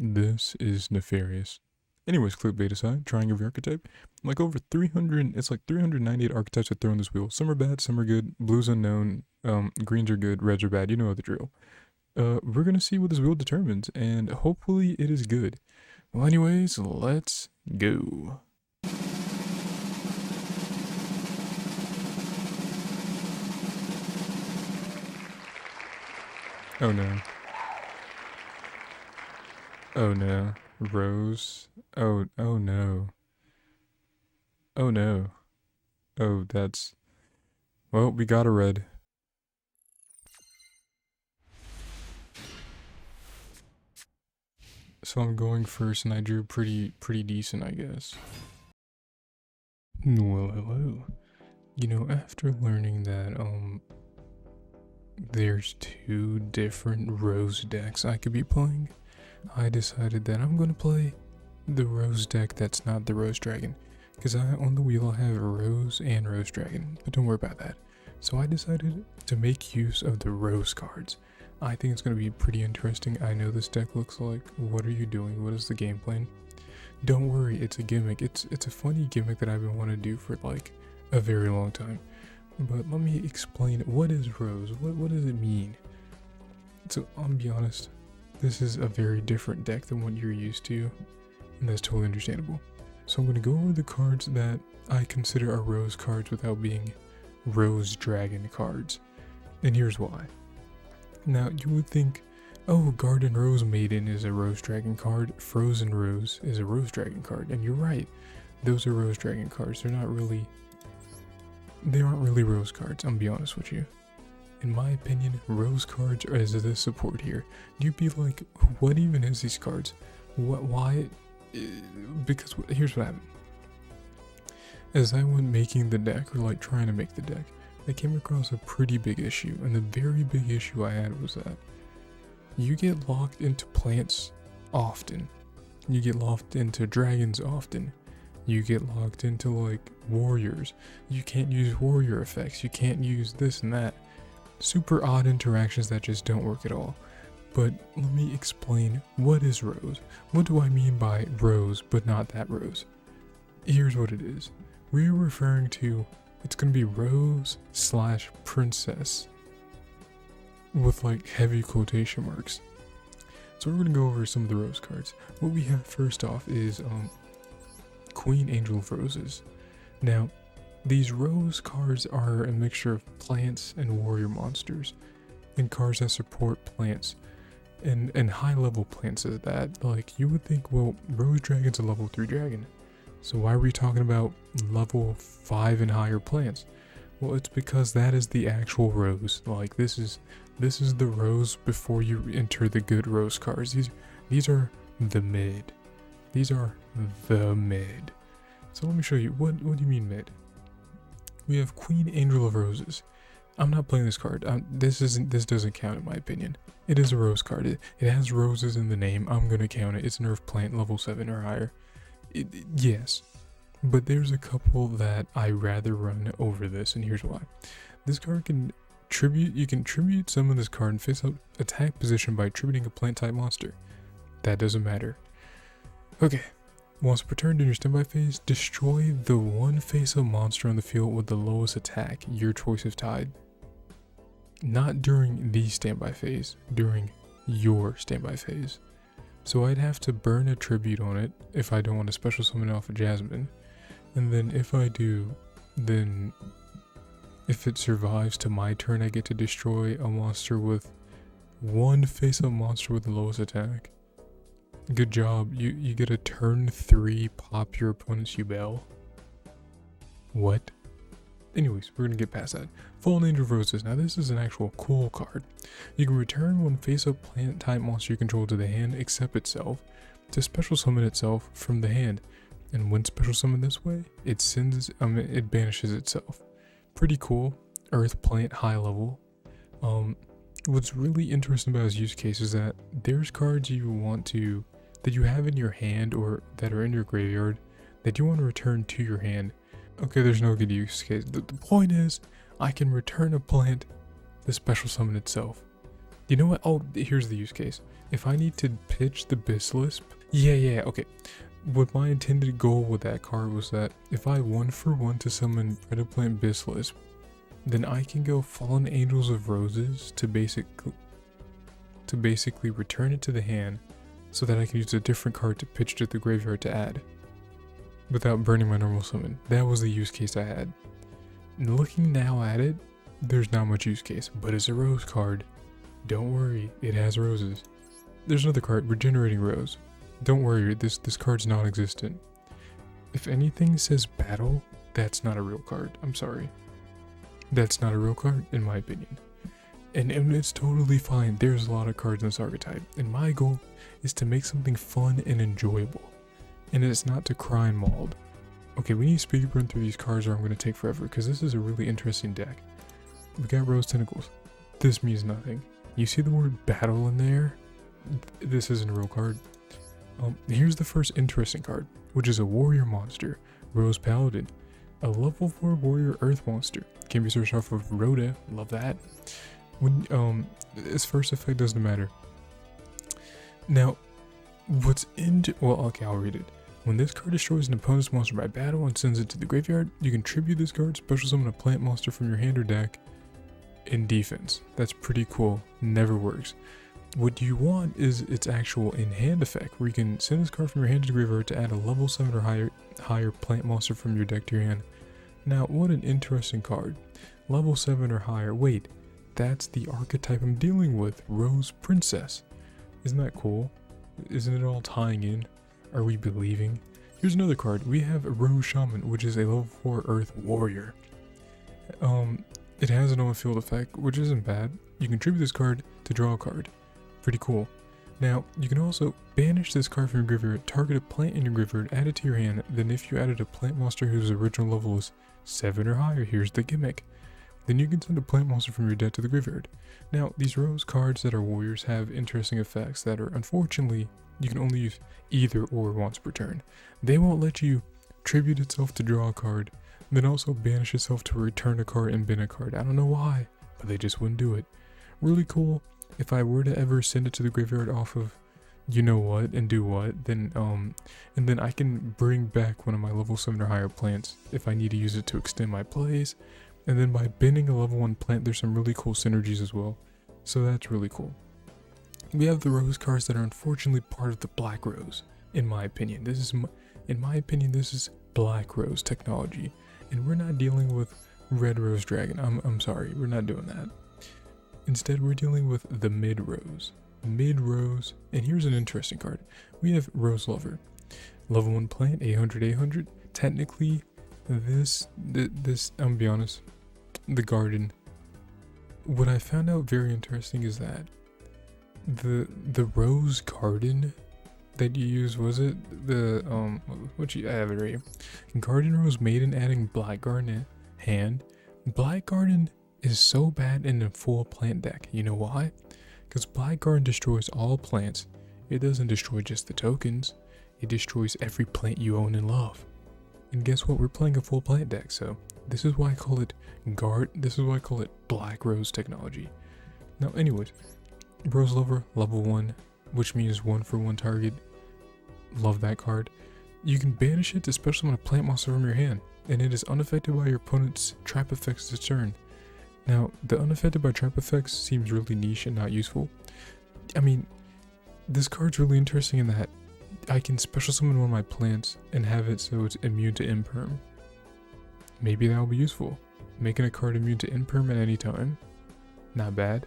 This is nefarious. Anyways, clickbait aside, trying every archetype. Like over 300, it's like 398 archetypes to throw on this wheel. Some are bad, some are good. Blue's unknown, greens are good, reds are bad. You know the drill. We're gonna see what this wheel determines, and hopefully it is good. Well, anyways, let's go. Oh no. Oh no. Rose. Oh no. Oh no. Oh, that's... Well, we got a red. So I'm going first, and I drew pretty decent, I guess. Well, hello. You know, after learning that, there's two different rose decks I could be playing, I decided that I'm gonna play the rose deck that's not the rose dragon. Because on the wheel I have rose and rose dragon, but don't worry about that. So I decided to make use of the rose cards. I think it's going to be pretty interesting. I know this deck looks like, what are you doing? What is the game plan? Don't worry, it's a gimmick. It's a funny gimmick that I've been wanting to do for like a very long time. But let me explain, what is rose? What does it mean? So I'll be honest, this is a very different deck than what you're used to, and that's totally understandable. So I'm going to go over the cards that I consider are rose cards without being rose dragon cards. And here's why. Now, you would think, oh, Garden Rose Maiden is a Rose Dragon card, Frozen Rose is a Rose Dragon card, and you're right, those are Rose Dragon cards. They aren't really Rose cards, I'm gonna be honest with you. In my opinion, Rose cards are as the support here. You'd be like, what even is these cards? Why? Because here's what happened. As I went making the deck, or like trying to make the deck, I came across a pretty big issue, and the very big issue I had was that you get locked into plants often. You get locked into dragons often. You get locked into like warriors. You can't use warrior effects. You can't use this and that. Super odd interactions that just don't work at all. But let me explain, what is rose? What do I mean by rose, but not that rose? Here's what it is. We're referring to, it's going to be rose / princess with like heavy quotation marks. So we're going to go over some of the rose cards. What we have first off is Queen Angel of Roses. Now, these rose cards are a mixture of plants and warrior monsters, and cards that support plants, and high level plants at that. Like, you would think, well, Rose Dragon's a level 3 dragon, so why are we talking about level 5 and higher plants? Well, it's because that is the actual rose. Like, this is the rose before you enter the good rose cards. These are the mid. These are the mid. So let me show you, what do you mean mid? We have Queen Angel of Roses. I'm not playing this card. This doesn't count in my opinion. It is a rose card. It has roses in the name. I'm gonna count it. It's a nerf plant level 7 or higher. Yes, but there's a couple that I rather run over this, and here's why. This card can tribute. You can tribute summon this card and face up attack position by tributing a plant type monster. That doesn't matter. Okay. Once returned in your standby phase, destroy the one face-up monster on the field with the lowest attack, your choice of tide. Not during the standby phase, during your standby phase. So I'd have to burn a tribute on it if I don't want to special summon off of Jasmine. And then if I do, then if it survives to my turn, I get to destroy a monster with one face-up monster with the lowest attack. Good job. You get a turn 3 pop your opponent's Yubel. What? Anyways, we're gonna get past that. Fallen Angel of Roses. Now this is an actual cool card. You can return one face-up plant type monster you control to the hand except itself to special summon itself from the hand. And when special summoned this way, it banishes itself. Pretty cool. Earth plant high level. What's really interesting about his use case is that there's cards that you have in your hand or that are in your graveyard that you want to return to your hand. Okay, there's no good use case. The point is, I can return a plant, the special summon itself. You know what? Oh, here's the use case. If I need to pitch the Bislisp, yeah, okay. What my intended goal with that card was that if I 1-for-1 to summon Predaplant Bislisp, then I can go Fallen Angels of Roses to basically return it to the hand so that I can use a different card to pitch to the graveyard to add without burning my normal summon. That was the use case I had. And looking now at it, there's not much use case, but it's a rose card. Don't worry, it has roses. There's another card, Regenerating Rose. Don't worry, this card's non-existent. If anything says battle, that's not a real card. I'm sorry. That's not a real card, in my opinion. And it's totally fine. There's a lot of cards in this archetype. And my goal is to make something fun and enjoyable. And it's not to cry and mauled. Okay, we need to speed run through these cards or I'm going to take forever, because this is a really interesting deck. We got Rose Tentacles. This means nothing. You see the word battle in there? This isn't a real card. Here's the first interesting card, which is a warrior monster, Rose Paladin. A level 4 warrior earth monster. Can be searched off of Rhoda, love that. When its first effect doesn't matter. Now, what's well, okay, I'll read it. When this card destroys an opponent's monster by battle and sends it to the graveyard, you can tribute this card, special summon a plant monster from your hand or deck in defense. That's pretty cool. Never works. What you want is its actual in-hand effect, where you can send this card from your hand to the graveyard to add a level 7 or higher plant monster from your deck to your hand. Now, what an interesting card. Level 7 or higher. Wait, that's the archetype I'm dealing with, Rose Princess. Isn't that cool? Isn't it all tying in? Are we believing? Here's another card. We have Rose Shaman, which is a level 4 Earth Warrior. It has an on-field effect, which isn't bad. You can tribute this card to draw a card. Pretty cool. Now, you can also banish this card from your graveyard, target a plant in your graveyard, add it to your hand, then if you added a plant monster whose original level is 7 or higher, here's the gimmick. Then you can send a plant monster from your deck to the graveyard. Now, these Rose cards that are warriors have interesting effects that are, unfortunately, you can only use either or once per turn. They won't let you tribute itself to draw a card, then also banish itself to return a card and bin a card. I don't know why, but they just wouldn't do it. Really cool. If I were to ever send it to the graveyard off of you know what and do what, then and then I can bring back one of my level 7 or higher plants if I need to use it to extend my plays. And then by binning a level 1 plant, there's some really cool synergies as well. So that's really cool. We have the Rose cards that are unfortunately part of the Black Rose, in my opinion. This is Black Rose technology. And we're not dealing with Red Rose Dragon. I'm sorry, we're not doing that. Instead, we're dealing with the Mid Rose. Mid Rose, and here's an interesting card. We have Rose Lover. Level 1 plant, 800. Technically, this, I'm gonna be honest, the garden. What I found out very interesting is that the Rose Garden that you use, was it the what you have it right here? Garden Rose Maiden adding Black Garden hand. Black Garden is so bad in a full plant deck. You know why? Because Black Garden destroys all plants. It doesn't destroy just the tokens. It destroys every plant you own and love. And guess what? We're playing a full plant deck, so this is why I call it Black Rose technology. Now, anyways, Rose Lover, level 1, which means 1-for-1 target. Love that card. You can banish it to special summon a plant monster from your hand, and it is unaffected by your opponent's trap effects this turn. Now, the unaffected by trap effects seems really niche and not useful. I mean, this card's really interesting in that I can special summon one of my plants and have it so it's immune to imperm. Maybe that'll be useful. Making a card immune to imperm at any time. Not bad.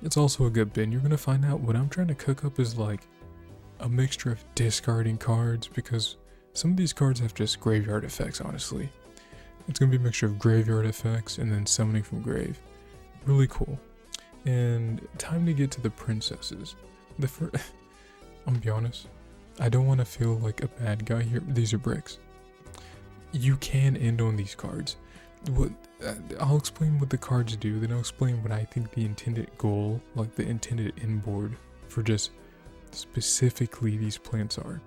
It's also a good bin. You're going to find out what I'm trying to cook up is like a mixture of discarding cards, because some of these cards have just graveyard effects, honestly. It's going to be a mixture of graveyard effects and then summoning from grave. Really cool. And time to get to the princesses. I'm gonna be honest, I don't want to feel like a bad guy here. These are bricks. You can end on these cards. I'll explain what the cards do, then I'll explain what I think the intended goal, like the intended inboard for just specifically these plants are.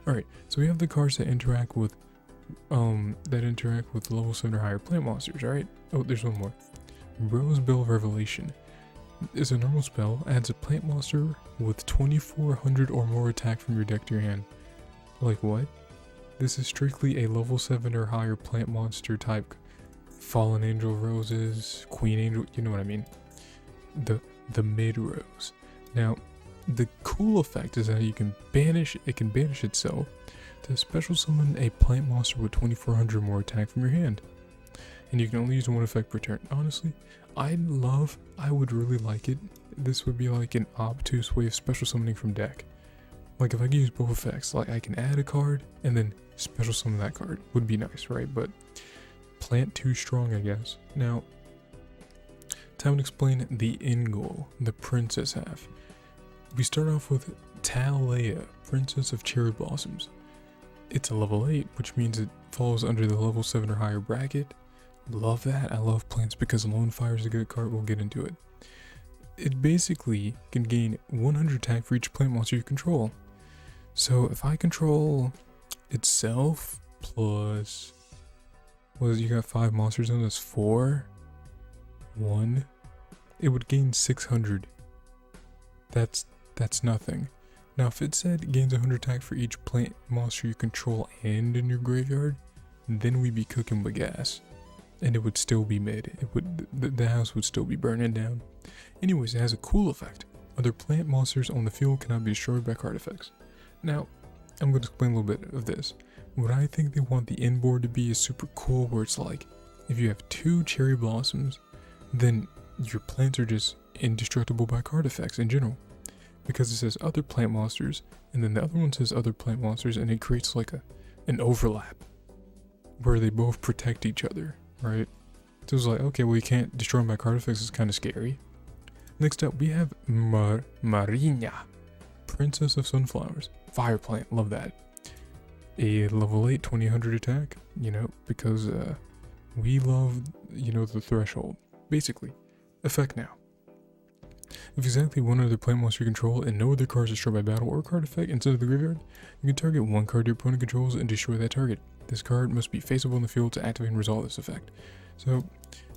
Alright, so we have the cards that interact with level 7 or higher plant monsters, alright? Oh, there's one more. Rose Bell Revelation. is a normal spell, adds a plant monster with 2400 or more attack from your deck to your hand. Like what? This is strictly a level 7 or higher plant monster type. Fallen Angel Roses, Queen Angel, you know what I mean. The mid rose. Now, the cool effect is that it can banish itself to special summon a plant monster with 2400 more attack from your hand. And you can only use one effect per turn. Honestly, I would really like it. This would be like an obtuse way of special summoning from deck. Like if I could use both effects, like I can add a card and then special summon that card. Would be nice, right? But plant too strong, I guess. Now, time to explain the end goal, the princess half. We start off with Talia, Princess of Cherry Blossoms. It's a level 8, which means it falls under the level 7 or higher bracket. Love that. I love plants because Lone Fire is a good card. We'll get into it. It basically can gain 100 attack for each plant monster you control. So if I control itself plus, you got 5 monsters on this, 4, 1, it would gain 600. That's nothing. Now if it said it gains 100 attack for each plant monster you control and in your graveyard, then we'd be cooking with gas. And it would still be mid. The house would still be burning down. Anyways, it has a cool effect. Other plant monsters on the field cannot be destroyed by card effects. Now, I'm going to explain a little bit of this. What I think they want the end board to be is super cool, where it's like, if you have 2 cherry blossoms, then your plants are just indestructible by card effects in general. Because it says other plant monsters, and then the other one says other plant monsters, and it creates like an overlap, where they both protect each other. Right? So it's like, okay, well you can't destroy them by card effects, it's kind of scary. Next up, we have Marina, Princess of Sunflowers. Fire plant, love that. A level 8, 2000 attack, because we love, the threshold. Basically, effect now. If exactly one other plant monster you control and no other cards destroyed by battle or card effect inside of the graveyard, you can target one card your opponent controls and destroy that target. This card must be faceable in the field to activate and resolve this effect. So,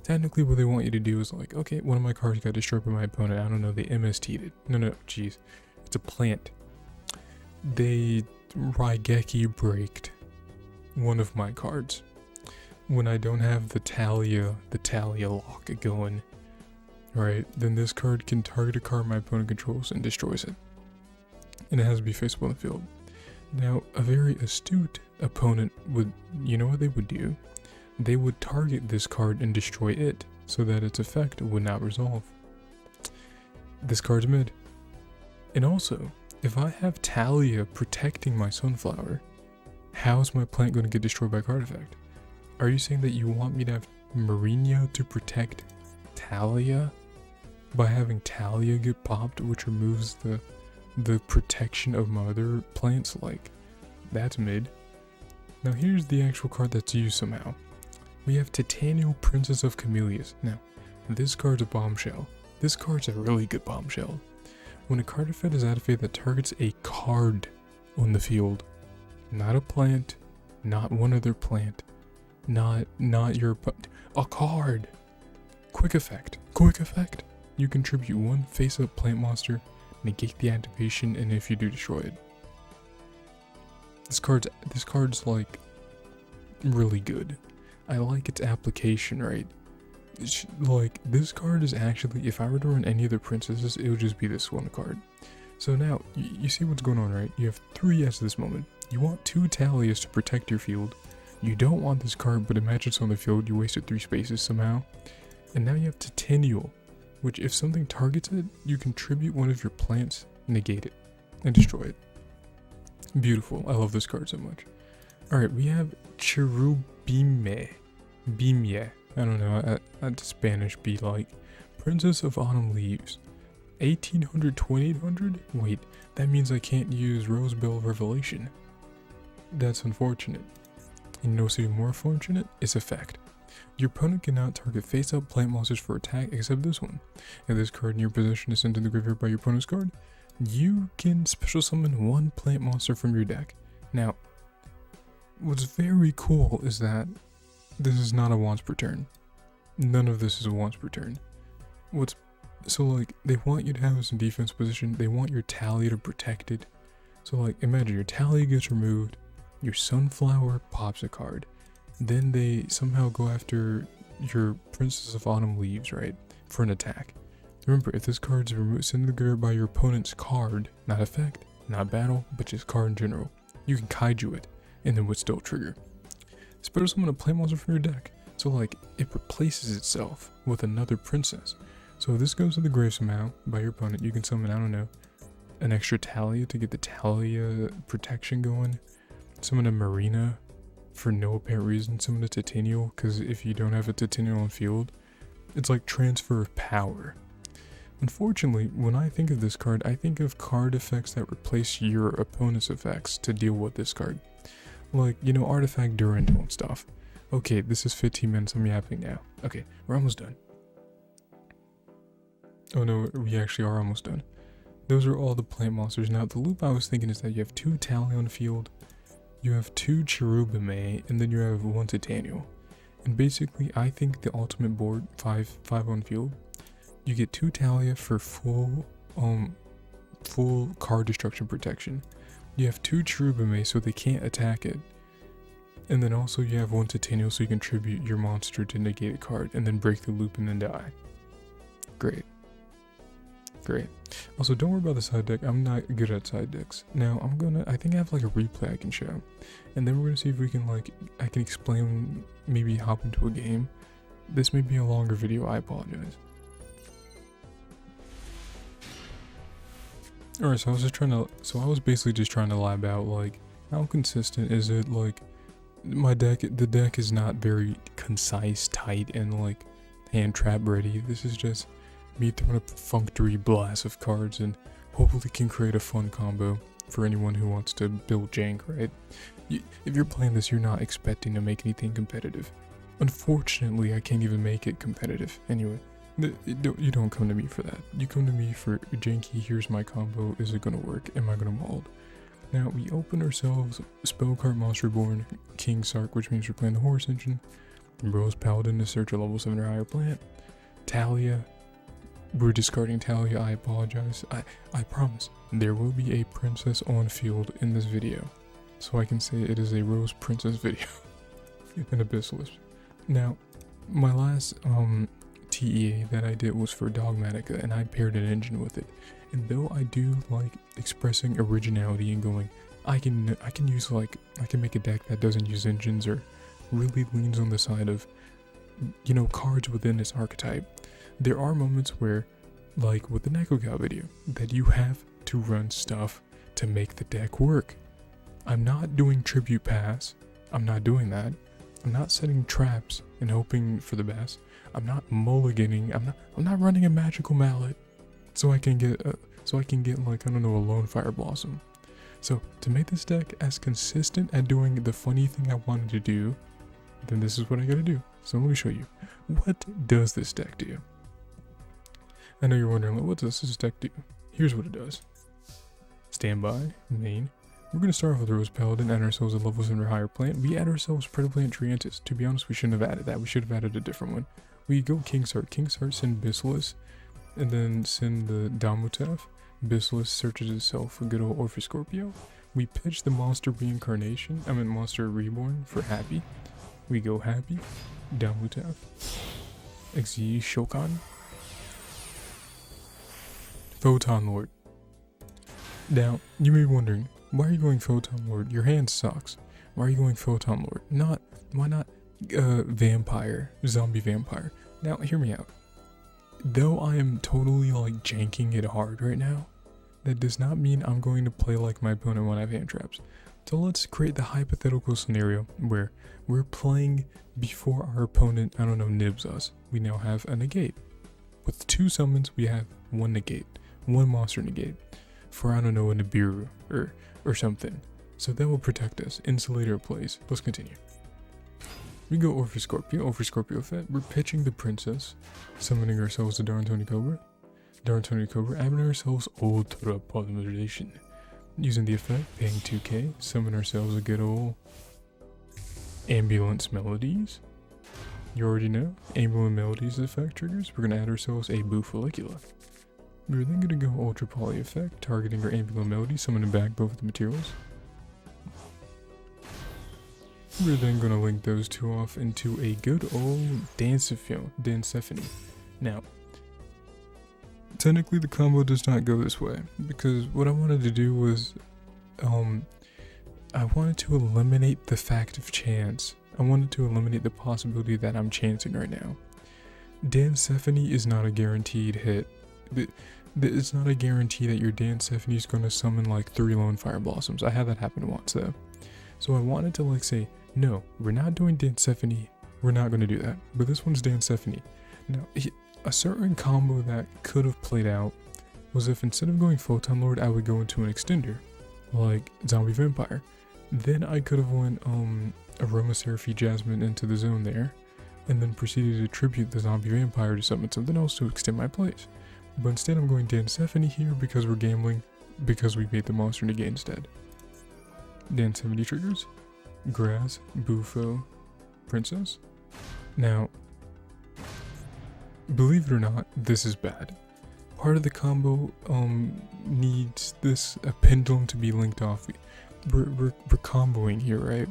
technically what they want you to do is like, okay, one of my cards got destroyed by my opponent, I don't know, they MST'd it. No, jeez. It's a plant. They Raigeki braked one of my cards. When I don't have the Talia lock going, right, then this card can target a card my opponent controls and destroys it. And it has to be faceable in the field. Now, a very astute opponent would, you know what they would do? They would target this card and destroy it, so that its effect would not resolve. This card's mid. And also, if I have Talia protecting my Sunflower, how is my plant going to get destroyed by card effect? Are you saying that you want me to have Marina to protect Talia by having Talia get popped, which removes the protection of my other plants? Like, that's mid. Now here's the actual card that's used somehow. We have Titanial, Princess of Camellias. Now, this card's a bombshell. This card's a really good bombshell. When a card effect is activated that targets a card on the field, not a plant, not one other plant, not your a card. Quick effect. You contribute 1 face-up plant monster, negate the activation, and if you do, destroy it. This card's like really good. I like its application, right? Like, this card is actually, if I were to run any of the princesses, it would just be this one card. So now, you see what's going on, right? You have 3 at this moment. You want 2 Talias to protect your field. You don't want this card, but imagine it's on the field, you wasted 3 spaces somehow. And now you have Titanial, which if something targets it, you contribute one of your plants, negate it, and destroy it. Beautiful. I love this card so much. Alright, we have Cherubime. Bimie. I don't know, that's Spanish be like. Princess of Autumn Leaves. 1800, 2800? Wait, that means I can't use Rosebell Revelation. That's unfortunate. And you know what's even more unfortunate? Its effect. Your opponent cannot target face-up plant monsters for attack except this one. If this card in your possession is sent to the graveyard by your opponent's card, you can special summon 1 plant monster from your deck. Now, what's very cool is that this is not a once per turn. None of this is a once per turn. What's So like, they want you to have us in defense position. They want your Talia to protect it. So like, imagine your Talia gets removed, your Sunflower pops a card. Then they somehow go after your Princess of Autumn Leaves, right? For an attack. Remember, if this card is removed, sent by your opponent's card, not effect, not battle, but just card in general, you can kaiju it, and then would still trigger. It's better summon a play monster from your deck. So like, it replaces itself with another princess. So if this goes to the grave somehow by your opponent, you can summon, I don't know, an extra Talia to get the Talia protection going. Summon a Marina for no apparent reason. Summon a Titanial, because if you don't have a Titanial on field, it's like transfer of power. Unfortunately, when I think of this card, I think of card effects that replace your opponent's effects to deal with this card. Like, you know, Artifact Durandal and stuff. Okay, this is 15 minutes, I'm yapping now. Okay, we're almost done. Oh no, we actually are almost done. Those are all the plant monsters. Now, the loop I was thinking is that you have 2 Talia on field, you have 2 Cherubime, and then you have 1 Titanial. And basically, I think the ultimate board, 5 on field, you get 2 Talia for full card destruction protection. You have 2 Cherubime so they can't attack it. And then also you have 1 Titanial so you can tribute your monster to negate a card and then break the loop and then die. Great. Great. Also, don't worry about the side deck. I'm not good at side decks. Now, I think I have like a replay I can show. And then we're gonna see if we can I can explain, maybe hop into a game. This may be a longer video, I apologize. Alright, so I was basically just trying to lab out like, how consistent is it, like, the deck is not very concise, tight, and like hand trap ready. This is just me throwing a perfunctory blast of cards and hopefully can create a fun combo for anyone who wants to build jank, right? If you're playing this, you're not expecting to make anything competitive. Unfortunately, I can't even make it competitive. Anyway, you don't come to me for that. You come to me for janky, here's my combo, is it gonna work, am I gonna mold? Now, we open ourselves Spellcart Monster Reborn, King Sark, which means we're playing the Horse Engine, Rose Paladin to search a level 7 or higher plant, Talia, we're discarding Talia, I apologize, I promise, there will be a princess on field in this video, so I can say it is a Rose Princess video, an Abyssalisp. Now, my last TEA that I did was for Dogmatica, and I paired an engine with it. And though I do like expressing originality and going, I can make a deck that doesn't use engines or really leans on the side of, you know, cards within this archetype. There are moments where, like with the Nekogal video, that you have to run stuff to make the deck work. I'm not doing tribute pass. I'm not doing that. I'm not setting traps and hoping for the best. I'm not mulliganing. I'm not running a magical mallet so I can get like, I don't know, a lone fire blossom. So to make this deck as consistent at doing the funny thing I wanted to do, then this is what I gotta do. So let me show you. What does this deck do? I know you're wondering, like, what does this deck do? Here's what it does. Standby, main. We're going to start off with Rose Paladin, add ourselves a level 7 or higher plant. We add ourselves Predaplant Triantis. To be honest, we shouldn't have added that. We should have added a different one. We go King Sart. King Sart, send Basilis, and then send the Damutef. Basilis searches itself a good old Orphoscorpio. We pitch the Monster Monster Reborn for Happy. We go Happy, Damutef, Xe Shokan, Photon Lord. Now, you may be wondering, why are you going Photon Lord? Your hand sucks. Why are you going Photon Lord? Why not Vampire, Zombie Vampire? Now, hear me out. Though I am totally like janking it hard right now, that does not mean I'm going to play like my opponent when I have hand traps. So let's create the hypothetical scenario where we're playing before our opponent, I don't know, nibs us. We now have a negate. With 2 summons, we have 1 negate, 1 monster negate. For, I don't know, a Nibiru or something. So that will protect us. Insulator plays. Let's continue. We go Orphoscorpio Fett. We're pitching the princess, summoning ourselves the Darantoni Cobra, adding ourselves Ultra Polymerization. Using the effect, paying 2k, summon ourselves a good old Ambulance Melodies, You already know, Ambulance Melodies effect triggers. We're going to add ourselves a Boo Follicula. We're then going to go Ultra Poly effect, targeting our Ambulance Melody, summoning back both of the materials. We're then going to link those two off into a good old Dancephony. Now, technically the combo does not go this way, because what I wanted to do was, I wanted to eliminate the fact of chance. I wanted to eliminate the possibility that I'm chancing right now. Dancephony is not a guaranteed hit. It's not a guarantee that your Dancephony is going to summon like 3 Lone Fire Blossoms. I had that happen once though. So I wanted to like say, no, we're not doing Dancephony. We're not going to do that. But this one's Dancephony. Now, a certain combo that could have played out was if instead of going Photon Lord, I would go into an extender, like Zombie Vampire. Then I could have went Aromatherapy Jasmine into the zone there, and then proceeded to tribute the Zombie Vampire to summon something else to extend my plays. But instead I'm going Dancephony here because we're gambling, because we made the monster negate instead. Dancephony triggers, Grass, Bufo, Princess. Now, believe it or not, this is bad. Part of the combo needs a pendulum to be linked off. We're comboing here, right?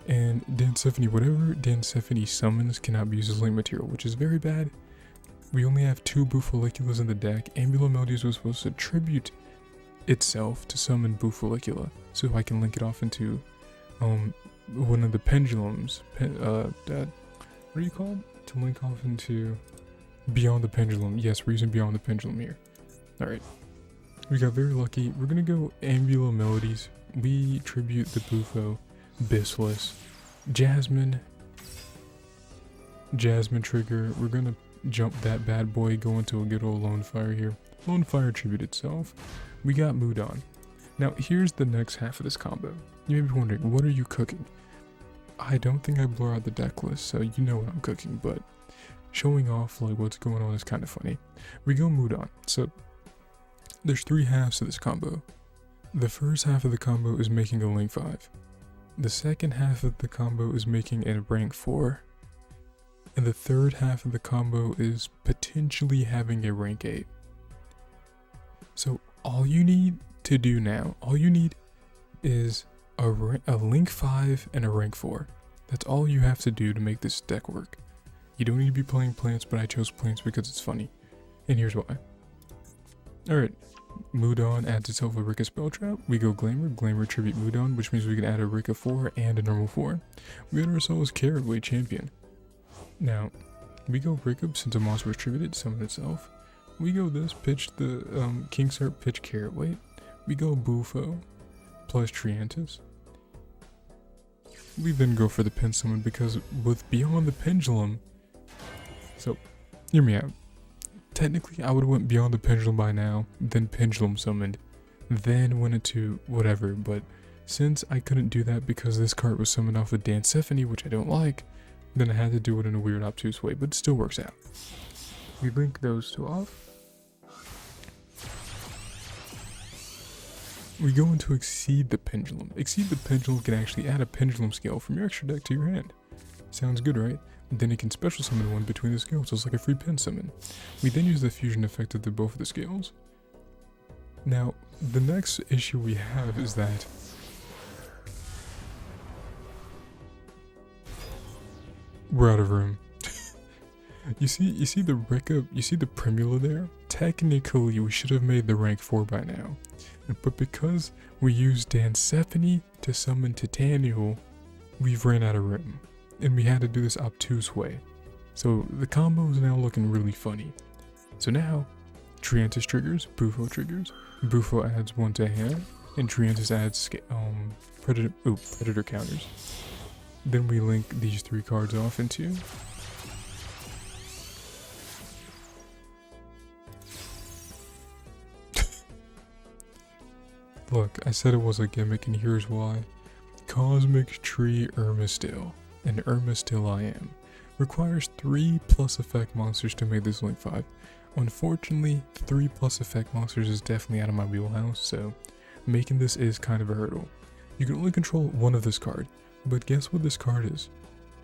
And Dancephony, whatever Dancephony summons cannot be used as link material, which is very bad. We only have 2 Boo Folliculas in the deck. Ambulance Melodies was supposed to tribute itself to summon Boo Follicula, so I can link it off into one of the pendulums. What are you called? To link off into Beyond the Pendulum. Yes, we're using Beyond the Pendulum here. Alright. We got very lucky. We're gonna go Ambulance Melodies. We tribute the Bufo, Bistless, Jasmine trigger. We're gonna jump that bad boy, go into a good old Lone Fire here. Lone Fire tribute itself. We got Mudon. Now here's the next half of this combo. You may be wondering, what are you cooking? I don't think I blur out the deck list, so you know what I'm cooking, but showing off like what's going on is kind of funny. We go Mudon. So there's 3 halves to this combo. The first half of the combo is making a Link 5. The second half of the combo is making a rank 4. And the third half of the combo is potentially having a rank 8. So all you need to do now, all you need is a Link 5 and a rank 4. That's all you have to do to make this deck work. You don't need to be playing plants, but I chose plants because it's funny. And here's why. Alright, Mudon adds itself a Rika spell trap. We go Glamour tribute Mudon, which means we can add a Rika 4 and a normal 4. We got ourselves Carrotway Champion. Now, we go Rika since a monster was tributed, summon itself. We go this, pitch the Kingsart, pitch Carrotway. We go Bufo plus Triantis. We then go for the Pen Summon because with Beyond the Pendulum, so hear me out. Technically, I would have went Beyond the Pendulum by now, then Pendulum summoned, then went into whatever, but since I couldn't do that because this card was summoned off of Dancephony, which I don't like, then I had to do it in a weird obtuse way, but it still works out. We link those 2 off. We go into Exceed the Pendulum. Exceed the Pendulum can actually add a Pendulum scale from your extra deck to your hand. Sounds good, right? Then it can special summon one between the scales, so it's like a free pen summon. We then use the fusion effect of both of the scales. Now, the next issue we have is that we're out of room. You see the Rika, you see the Primula there? Technically, we should have made the rank 4 by now. But because we used Dancephony to summon Titanial, we've ran out of room. And we had to do this obtuse way. So the combo is now looking really funny. So now, Triantis triggers, Bufo triggers. Bufo adds 1 to hand, and Triantis adds predator counters. Then we link these 3 cards off into Look, I said it was a gimmick, and here's why. Cosmic Tree Irmistill, and Irmistill I am. Requires 3+ effect monsters to make this Link 5. Unfortunately, 3+ effect monsters is definitely out of my wheelhouse, so making this is kind of a hurdle. You can only control one of this card, but guess what this card is?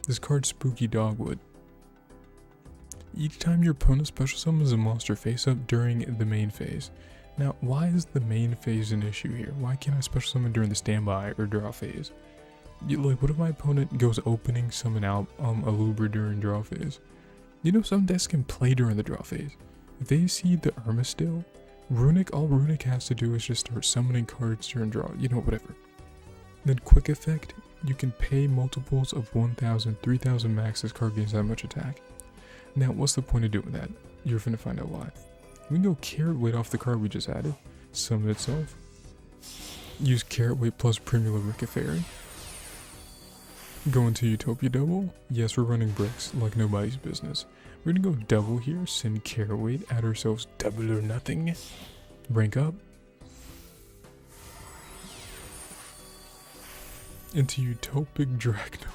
This card's Spooky Dogwood. each time your opponent special summons a monster face up during the main phase. Now, why is the main phase an issue here? Why can't I special summon during the standby or draw phase? Like, what if my opponent goes opening summon out a Lubra during draw phase? You know, some decks can play during the draw phase. If they see the Irma still, all Runic has to do is just start summoning cards during draw, you know, whatever. Then quick effect, you can pay multiples of 1,000, 3,000 max this card gains that much attack. Now, what's the point of doing that? You're finna find out why. We can go Carrot Weight off the card we just added, summon itself. Use Carrot Weight plus Primula Rickefairy. Go into Utopia double. Yes, we're running bricks like nobody's business. We're gonna go double here, send Carrot Weight, add ourselves double or nothing. Rank up. Into Utopic Dragno.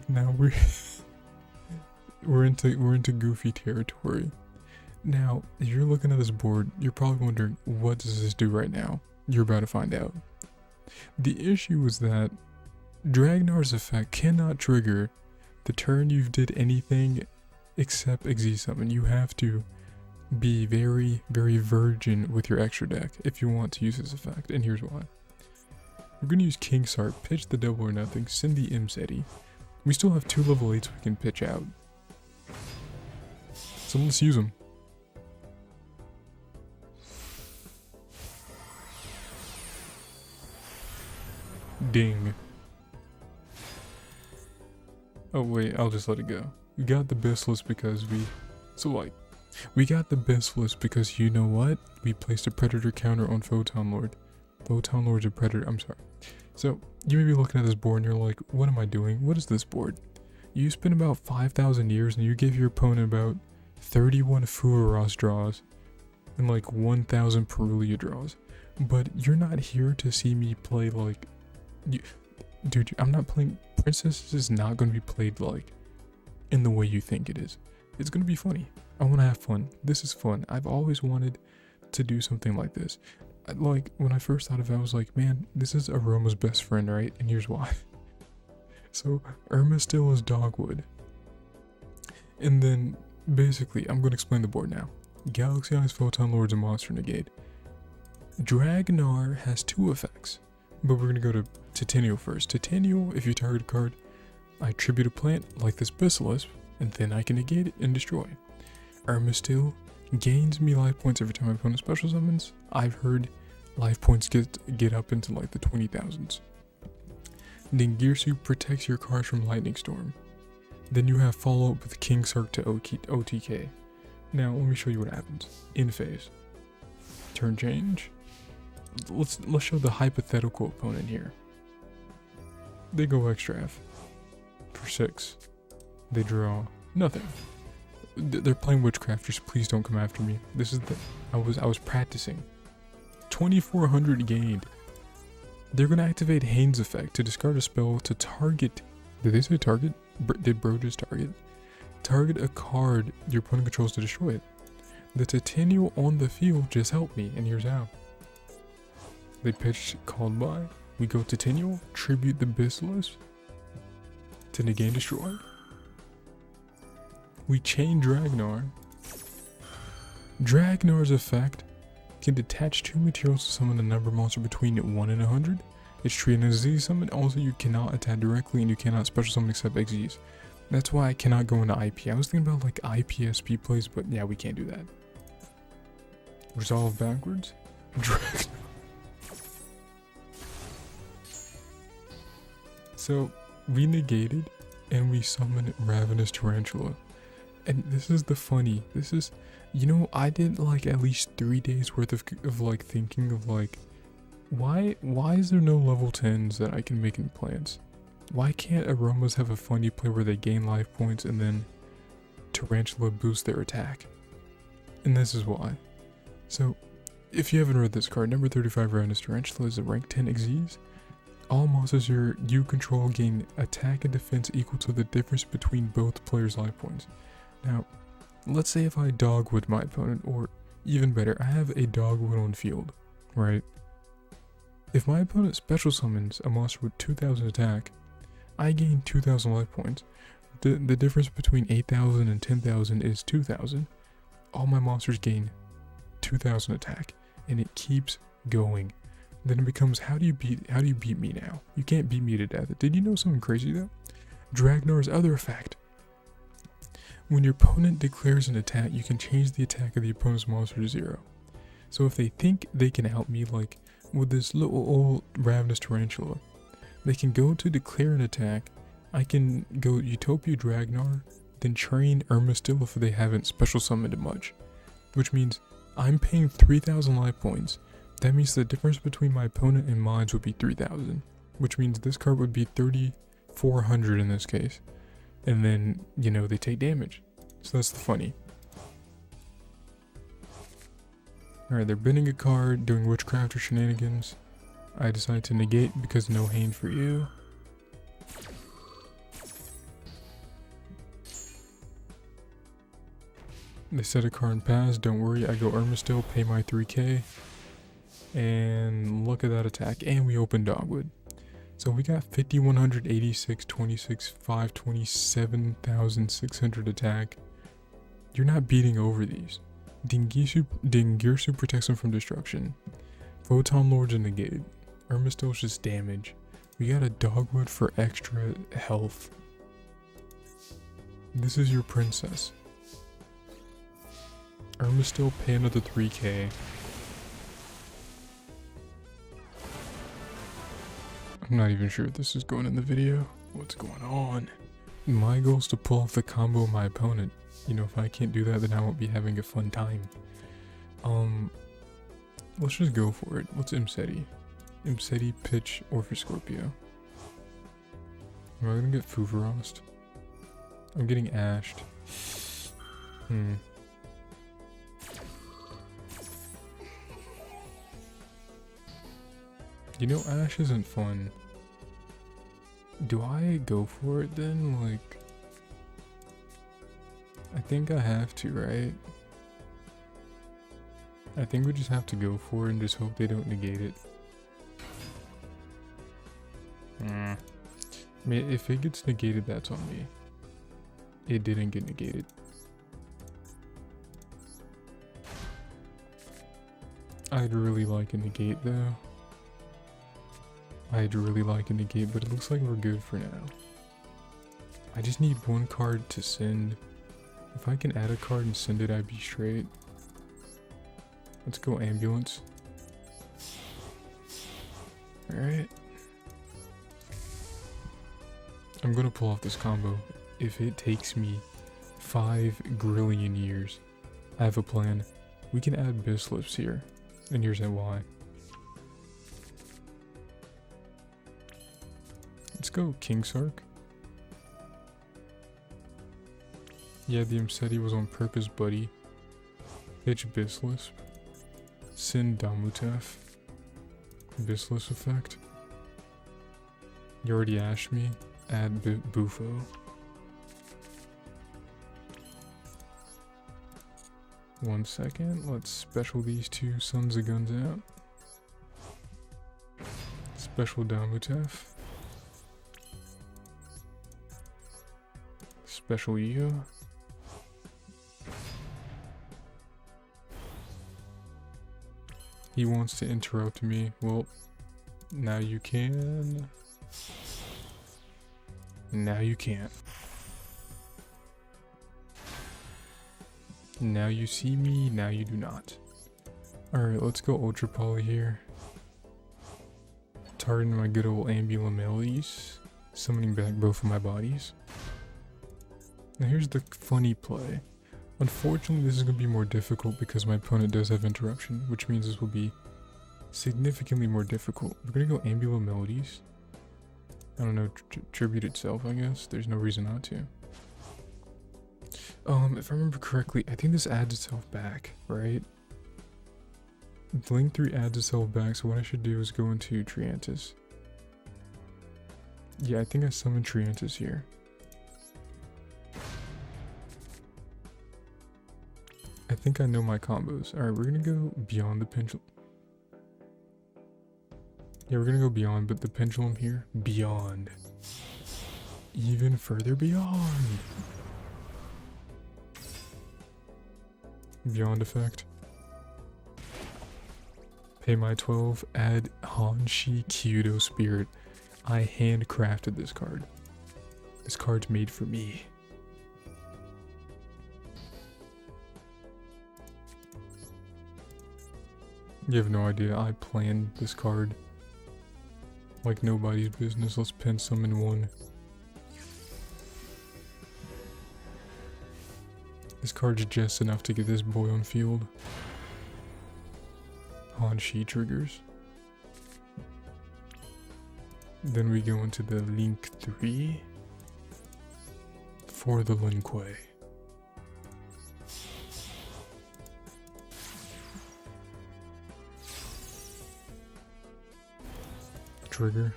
Now we're into goofy territory. Now, if you're looking at this board, you're probably wondering, what does this do right now? You're about to find out. The issue is that Dragnar's effect cannot trigger the turn you did anything except Xyz summon. You have to be very, very virgin with your extra deck if you want to use this effect, and here's why. We're going to use King Sark, pitch the double or nothing, send the Imseti. We still have 2 level 8s we can pitch out. So let's use them. Ding. Oh wait, I'll just let it go. We got the Bistless because we got the Bistless because you know what? We placed a Predator counter on Photon Lord. Photon Lord's a Predator, I'm sorry. So, you may be looking at this board and you're like, what am I doing? What is this board? You spent about 5,000 years and you give your opponent about 31 Fuaros draws and like 1,000 Perulia draws. But you're not here to see me play like... Dude, I'm not playing... Princess is not going to be played like in the way you think it is. It's going to be funny. I want to have fun. This is fun. I've always wanted to do something like this. Like, when I first thought of it, I was like, man, this is Aroma's best friend, right? And here's why. So, Irma still is Dogwood. And then, basically, I'm going to explain the board now. Galaxy Eyes, Photon Lord's a monster negate. Dragnar has 2 effects. But we're going to go to Titanial first. Titanial, if you target a card, I tribute a plant like this Basilisk, and then I can negate it and destroy. Irma still gains me life points every time my opponent special summons. I've heard life points get up into like the 20,000s. Then Girsu protects your cards from Lightning Storm. Then you have follow up with King Sark to OTK. Now let me show you what happens. In phase. Turn change. Let's show the hypothetical opponent here. They go extra F for 6. They draw nothing. They're playing Witchcraft. Just please don't come after me. This is I was practicing. 2,400 gained. They're gonna activate Hane's effect to discard a spell to target. Did they say target? Did bro just target? Target a card your opponent controls to destroy it. The Titanial on the field just helped me, and here's how. They pitched called by. We go Titanial, tribute the Basilisk to negate destroy. We chain Dragnar. Dragnar's effect can detach 2 materials to summon a number monster between 1 and 100. It's treated as a Z summon. Also, you cannot attack directly and you cannot special summon except XZs. That's why I cannot go into IP. I was thinking about like IPSP plays, but yeah, we can't do that. Resolve backwards. Dragnar. So, we negated and we summoned Ravenous Tarantula. And this is the funny, you know, I did like at least 3 days worth of like thinking of like, why is there no level 10s that I can make in plants? Why can't Aromas have a funny play where they gain life points and then Tarantula boosts their attack? And this is why. So, if you haven't read this card, number 35 Ravenous Tarantula is a rank 10 Xyz. All monsters you control gain attack and defense equal to the difference between both players' life points. Now, let's say if I dogwood my opponent, or even better, I have a dogwood on field, right? If my opponent special summons a monster with 2,000 attack, I gain 2,000 life points, The difference between 8,000 and 10,000 is 2,000. All my monsters gain 2,000 attack, and it keeps going. Then it becomes, how do you beat me now? You can't beat me to death. Did you know something crazy though? Dragnar's other effect. When your opponent declares an attack, you can change the attack of the opponent's monster to 0. So if they think they can help me, like with this little old ravenous tarantula, they can go to declare an attack. I can go Utopia Dragnar, then train Irma-Still if they haven't special summoned it much. Which means I'm paying 3,000 life points. That means the difference between my opponent and mine would be 3,000. Which means this card would be 3,400 in this case. And then, you know, they take damage. So that's the funny. Alright, they're binning a card, doing witchcraft or shenanigans. I decide to negate because no hand for you. They set a card and pass, don't worry, I go Irma-Still, pay my 3k. And look at that attack, and we open Dogwood. So we got 5,186, 26, 5, 27,600 attack. You're not beating over these. Dingirsu protects them from destruction. Photon Lords are negated. Irma-Still's just damage. We got a Dogwood for extra health. This is your princess. Irma-Still, pay another 3k. I'm not even sure if this is going in the video. What's going on? My goal is to pull off the combo of my opponent. You know, if I can't do that, then I won't be having a fun time. Let's just go for it. What's Imseti? Imseti, Pitch, or for Scorpio? Am I gonna get Fuvarost? I'm getting Ashed. You know, Ash isn't fun. Do I go for it then? Like, I think I have to, right? I think we just have to go for it and just hope they don't negate it. I mean, if it gets negated, that's on me. It didn't get negated. I'd really like a negate though. I'd really like a negate, but it looks like we're good for now. I just need one card to send. If I can add a card and send it, I'd be straight. Let's go Ambulance. Alright. I'm gonna pull off this combo. If it takes me 5 grillion years, I have a plan. We can add Bislips here, and here's why. Let's go King Sark. Yeah, the Imseti was on purpose, buddy. Pitch Bislisp. Send Damutef. Bislisp effect. You already ashed me. Add Bufo. One second. Let's special these two Sons of Guns out. Special Damutef. Special you. He wants to interrupt me. Well, now you can. Now you can't. Now you see me, now you do not. Alright, let's go Ultra Poly here. Targeting my good old Ambulance Melodies. Summoning back both of my bodies. Now here's the funny play. Unfortunately, this is going to be more difficult because my opponent does have interruption, which means this will be significantly more difficult. We're going to go Ambulance Melodies. I don't know, tribute itself, I guess. There's no reason not to. If I remember correctly, I think this adds itself back, right? Link 3 adds itself back, so what I should do is go into Triantis. Yeah, I think I summoned Triantis here. I think I know my combos. Alright, we're gonna go beyond the pendulum. Yeah, we're gonna go beyond, but the pendulum here, beyond. even further beyond. Beyond effect. Pay my 12, add Hanshi Kyudo Spirit. I handcrafted this card. This card's made for me. You have no idea, I planned this card like nobody's business. Let's pin some in one. This card's just enough to get this boy on field. Hanshi triggers. Then we go into the Link 3 for the Lin Kuei. Trigger.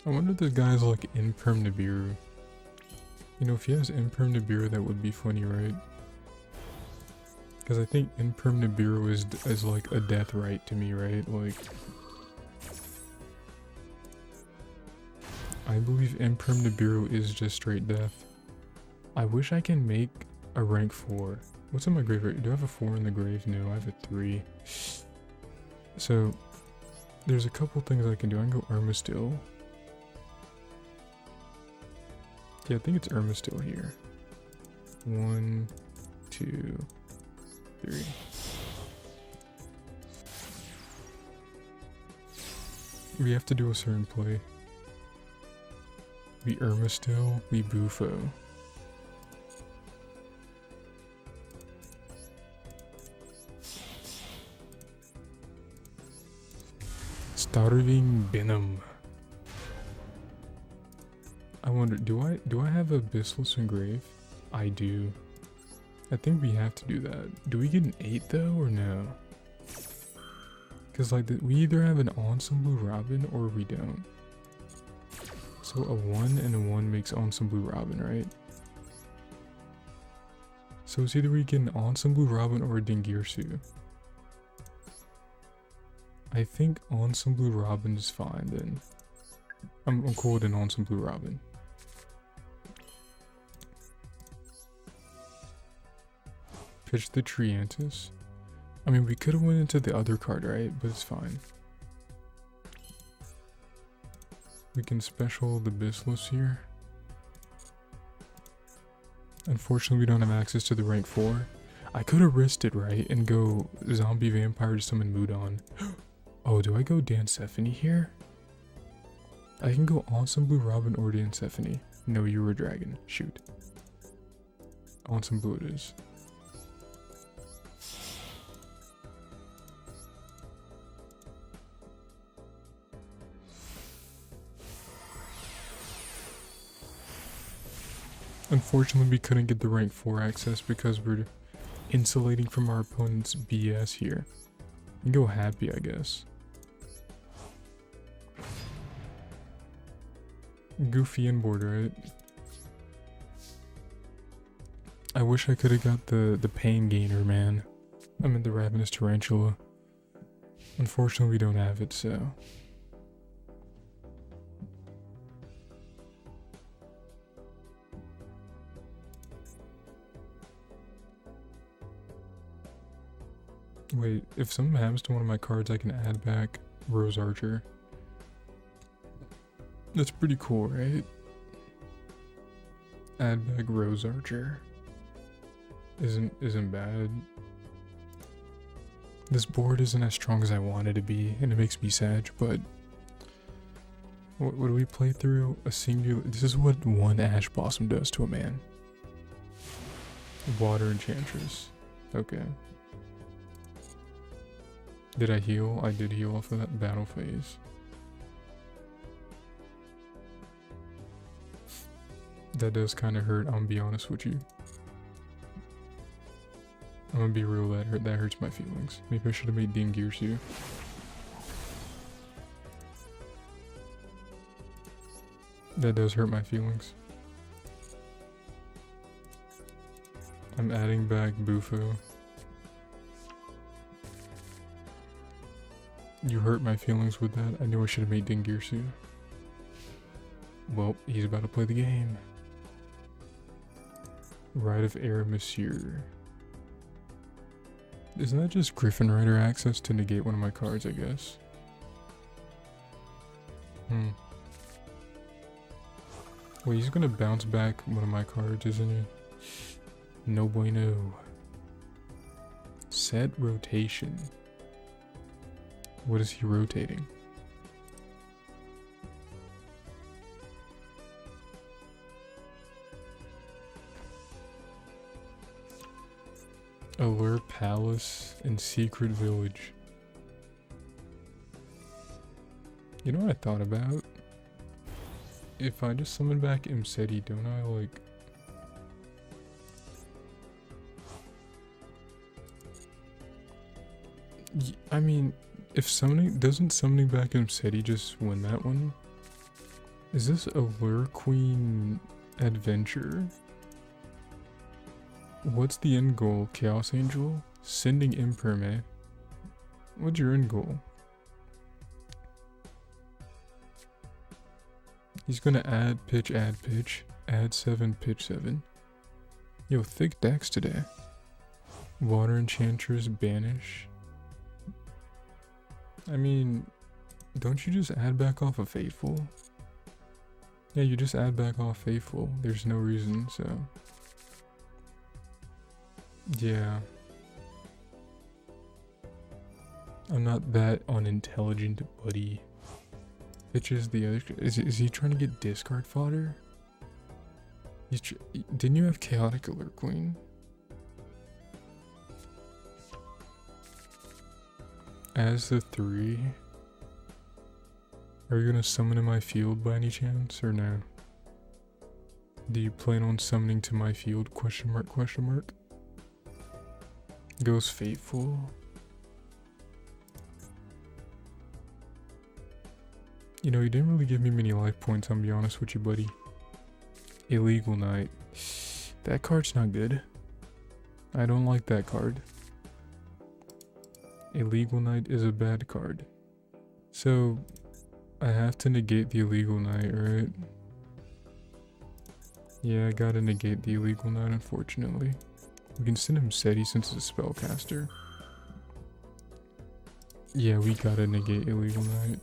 I wonder if this guy's like Imperm Nibiru. You know, if he has Imperm Nibiru, that would be funny, right? Because I think Imperm Nibiru is like a death right to me, right? Like, I believe Imperm Nibiru is just straight death. I wish I can make a rank 4. What's in my grave? Do I have a 4 in the grave? No, I have a 3. So, there's a couple things I can do. I can go Irma Still. Yeah, I think it's Irma Still here. 1, 2, 3. We have to do a certain play. We Irma Still, we Bufo. Starving Venom. I wonder, do I have Abyssless Engrave? I do. I think we have to do that. Do we get an 8 though, or no? Because like, we either have an Ensemble Robin or we don't. So a 1 and a 1 makes Ensemble Robin, right? So it's either we get an Ensemble Robin or a Dingirsu. I think Ensemble Robin is fine then. I'm cool with an Ensemble Robin. Pitch the Triantis. I mean, we could have went into the other card, right? But it's fine. We can special the Abyssless here. Unfortunately, we don't have access to the rank 4. I could have risked it, right? And go Zombie Vampire to summon Mudon. Oh, do I go Dancephany here? I can go Ensemble Robin or Dancephany. No, you were a dragon. Shoot. Ensemble it is. Unfortunately, we couldn't get the rank 4 access because we're insulating from our opponent's BS here. And go Happy, I guess. Goofy inboard, right? I wish I could have got the Pain Gainer, man. I mean the Ravenous Tarantula. Unfortunately, we don't have it, so... Wait, if something happens to one of my cards, I can add back Rose Archer. That's pretty cool, right? Add back Rose Archer. Isn't bad. This board isn't as strong as I want it to be, and it makes me sad, but... What do we play through? A singular... This is what one Ash Blossom does to a man. Water Enchantress. Okay. Did I heal? I did heal off of that battle phase. That does kind of hurt, I'm gonna be honest with you. I'm gonna be real, that hurts my feelings. Maybe I should have made Dingirsu. That does hurt my feelings. I'm adding back Bufo. You hurt my feelings with that. I knew I should have made Dingirsu. Well, he's about to play the game. Rite of Air Monsieur. Isn't that just Griffin Rider access to negate one of my cards, I guess? Wait, he's gonna bounce back one of my cards, isn't he? No bueno. Set rotation. What is he rotating? Allure Palace and Secret Village. You know what I thought about? If I just summon back Imseti, don't I like... I mean, if summoning... Doesn't summoning back Imseti just win that one? Is this Allure Queen Adventure? What's the end goal, Chaos Angel? Sending Imperme. What's your end goal? He's gonna add pitch, add 7, pitch 7. Yo, thick decks today. Water Enchantress, banish. I mean, don't you just add back off of Faithful? Yeah, you just add back off Faithful. There's no reason, so... Yeah. I'm not that unintelligent, buddy. Pitches the other... Is he trying to get discard fodder? Didn't you have Chaotic Alert Queen? As the 3... Are you gonna summon in my field by any chance, or no? Do you plan on summoning to my field? Question mark, question mark? Goes Faithful. You know, you didn't really give me many life points, I'll be honest with you, buddy. Illegal Knight. That card's not good. I don't like that card. Illegal Knight is a bad card. So, I have to negate the Illegal Knight, right? Yeah, I gotta negate the Illegal Knight, unfortunately. We can send him SETI since it's a spellcaster. Yeah, we gotta negate Illegal Knight.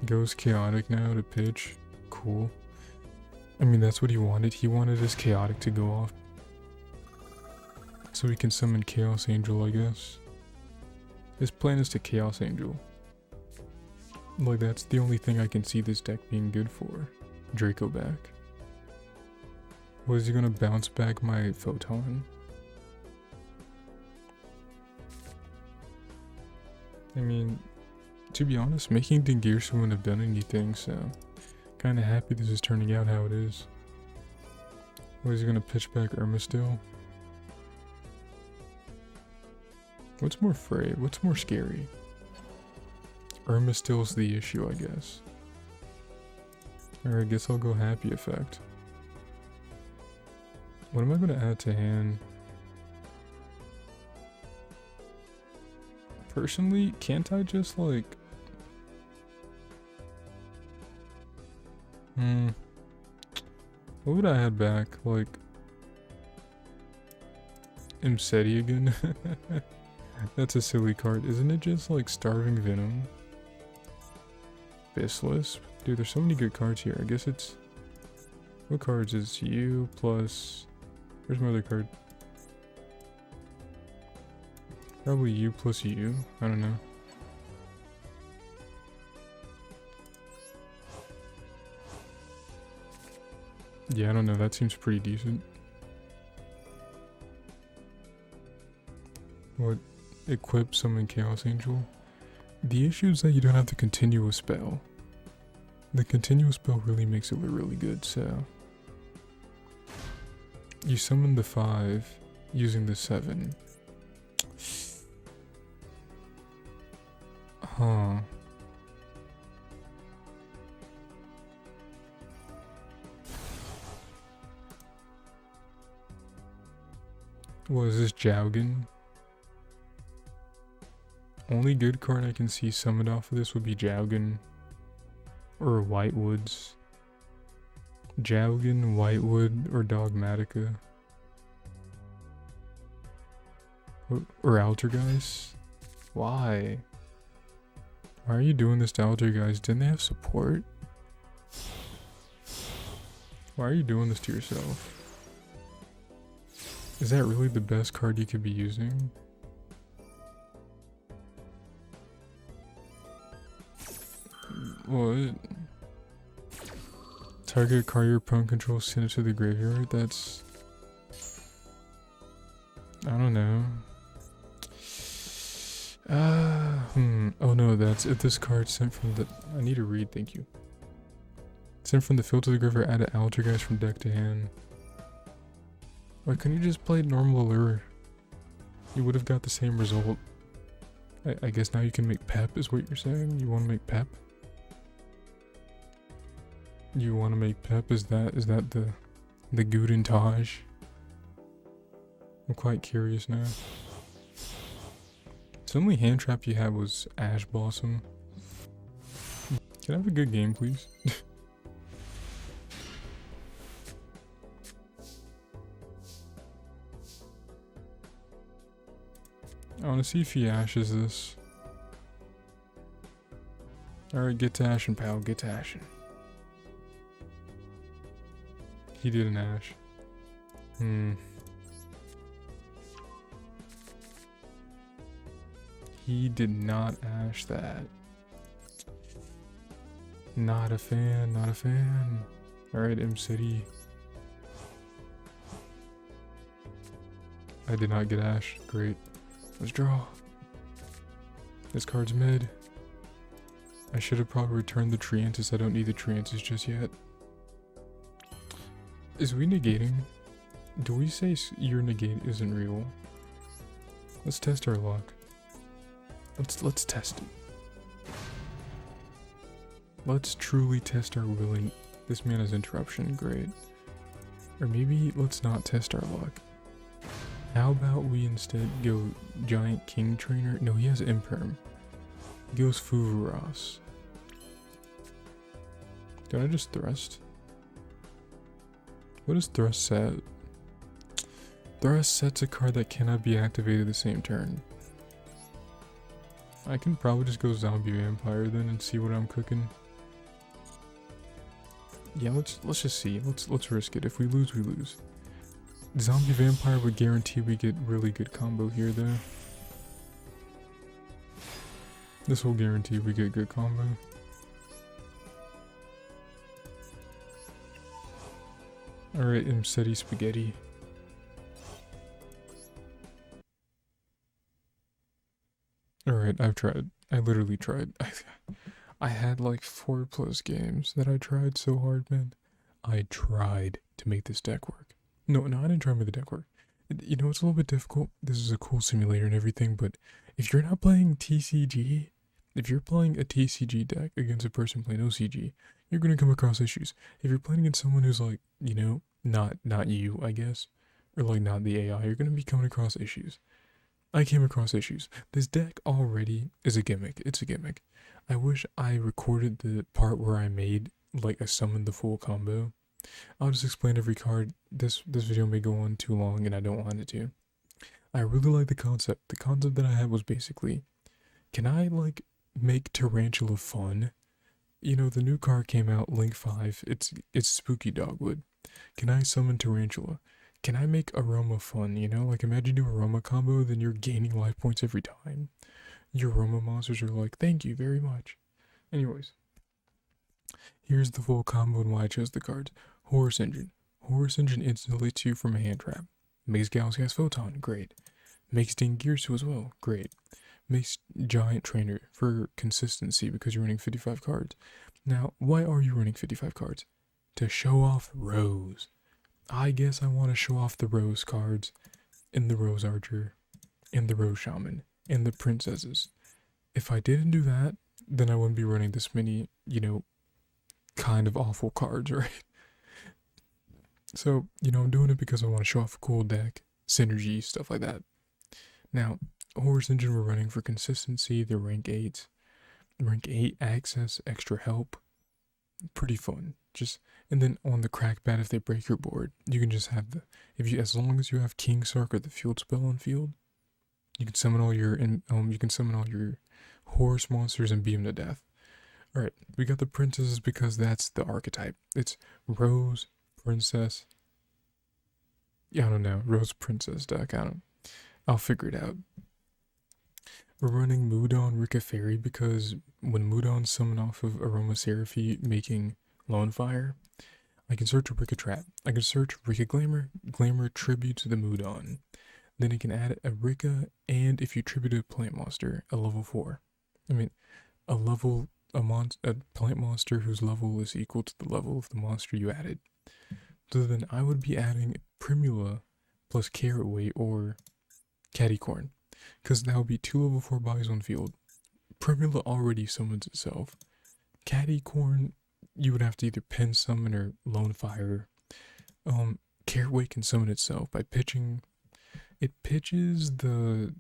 Goes Chaotic now to pitch. Cool. I mean, that's what he wanted. He wanted his Chaotic to go off. So we can summon Chaos Angel, I guess. His plan is to Chaos Angel. Like, that's the only thing I can see this deck being good for. Draco back. Was he gonna bounce back my Photon? I mean, to be honest, making Dingirsu wouldn't have done anything, so kinda happy this is turning out how it is. Was he gonna pitch back Irma still? What's more what's more scary? Irma still's the issue, I guess. Alright, I guess I'll go Happy Effect. What am I gonna add to hand? Personally, can't I just like... What would I add back? Like... Imseti again? That's a silly card. Isn't it just like Starving Venom? Bislisp? Dude, there's so many good cards here. I guess it's... What cards is you plus... Where's my other card? Probably you plus you. I don't know. Yeah, I don't know. That seems pretty decent. What? Equip summon Chaos Angel? The issue is that you don't have the continuous spell. The continuous spell really makes it look really good, so... You summon the 5 using the 7. Huh. What is this, Jowgen? Only good card I can see summoned off of this would be Jowgen or Whitewoods. Jowgen, Whitewood, or Dogmatica. Or Altergeist. Why? Why are you doing this to Altergeist? Didn't they have support? Why are you doing this to yourself? Is that really the best card you could be using? What? Target card your opponent controls, send it to the graveyard? That's... I don't know. Oh no, that's if this card sent from the... I need to read, thank you. Sent from the field to the graveyard, add an Altergeist from deck to hand. Why couldn't you just play normal Allure? You would have got the same result. I guess now you can make Pep is what you're saying? You want to make Pep? You want to make Pep? Is that the Gudentage? I'm quite curious now. The only hand trap you had was Ash Blossom. Can I have a good game, please? I want to see if he ashes this. Alright, get to Ashen, pal. Get to Ashen. He did an Ash. He did not Ash that. Not a fan, not a fan. Alright, M City. I did not get Ash. Great. Let's draw. This card's mid. I should have probably returned the Triantis. I don't need the Triantis just yet. Is we negating? Do we say your negate isn't real? Let's test our luck. Let's test it. Let's truly test our willing. This man has interruption, great. Or maybe let's not test our luck. How about we instead go Giant King Trainer? No, he has Imperm. He goes Fuvuras. Did I just thrust? What does thrust set? Thrust sets a card that cannot be activated the same turn. I can probably just go Zombie Vampire then and see what I'm cooking. Yeah, let's just see. Let's risk it. If we lose, we lose. Zombie Vampire would guarantee we get really good combo here though. This will guarantee we get good combo. Alright, Msetti Spaghetti. Alright, I've tried. I literally tried. I had like 4+ games that I tried so hard, man. I tried to make this deck work. No, I didn't try to make the deck work. You know, it's a little bit difficult. This is a cool simulator and everything, but if you're not playing TCG, if you're playing a TCG deck against a person playing OCG, you're going to come across issues. If you're playing against someone who's like, you know, not you, I guess, or like not the AI, you're going to be coming across issues. I came across issues. This deck already is a gimmick. It's a gimmick. I wish I recorded the part where I made, like, I summoned the full combo. I'll just explain every card. This video may go on too long and I don't want it to. I really like the concept. The concept that I had was basically, can I, like, make Tarantula fun? You know, the new card came out, Link 5. It's Spooky Dogwood. Can I summon Tarantula? Can I make Aroma fun, you know? Like, imagine you do Aroma combo, then you're gaining life points every time. Your Aroma monsters are like, thank you very much. Anyways. Here's the full combo and why I chose the cards. Horus Engine. Horus Engine instantly 2 from a hand trap. Makes Galaxy Gas Photon, great. Makes Dingirsu as well, great. Makes Giant Trainer for consistency because you're running 55 cards. Now, why are you running 55 cards? To show off Rose. I guess I want to show off the Rose cards, and the Rose Archer, and the Rose Shaman, and the Princesses. If I didn't do that, then I wouldn't be running this many, you know, kind of awful cards, right? So, you know, I'm doing it because I want to show off a cool deck, synergy, stuff like that. Now, Horse Engine we're running for consistency, the rank 8s. Rank 8 access, extra help. Pretty fun. Just and then on the crackbat, if they break your board, you can just have as long as you have King Sark or the field spell on field, you can summon all your horse monsters and beat them to death. Alright, we got the princesses because that's the archetype. It's Rose, Princess. Yeah, I don't know. Rose, Princess deck. I'll figure it out. We're running Mudon, Rika Fairy because when Mudon summon off of Aromaseraphy making Lone Fire, I can search Rika Trap. I can search Rika Glamour, Glamour tribute to the Mudon. Then I can add a Rika, and if you tribute a plant monster, a level 4. I mean, a plant monster whose level is equal to the level of the monster you added. So then I would be adding Primula plus Carrot Weight or Cattycorn, because that would be 2 level 4 bodies on field. Primula already summons itself. Cattycorn, you would have to either pen summon or Lone Fire. Carrot Weight can summon itself by pitching. It pitches the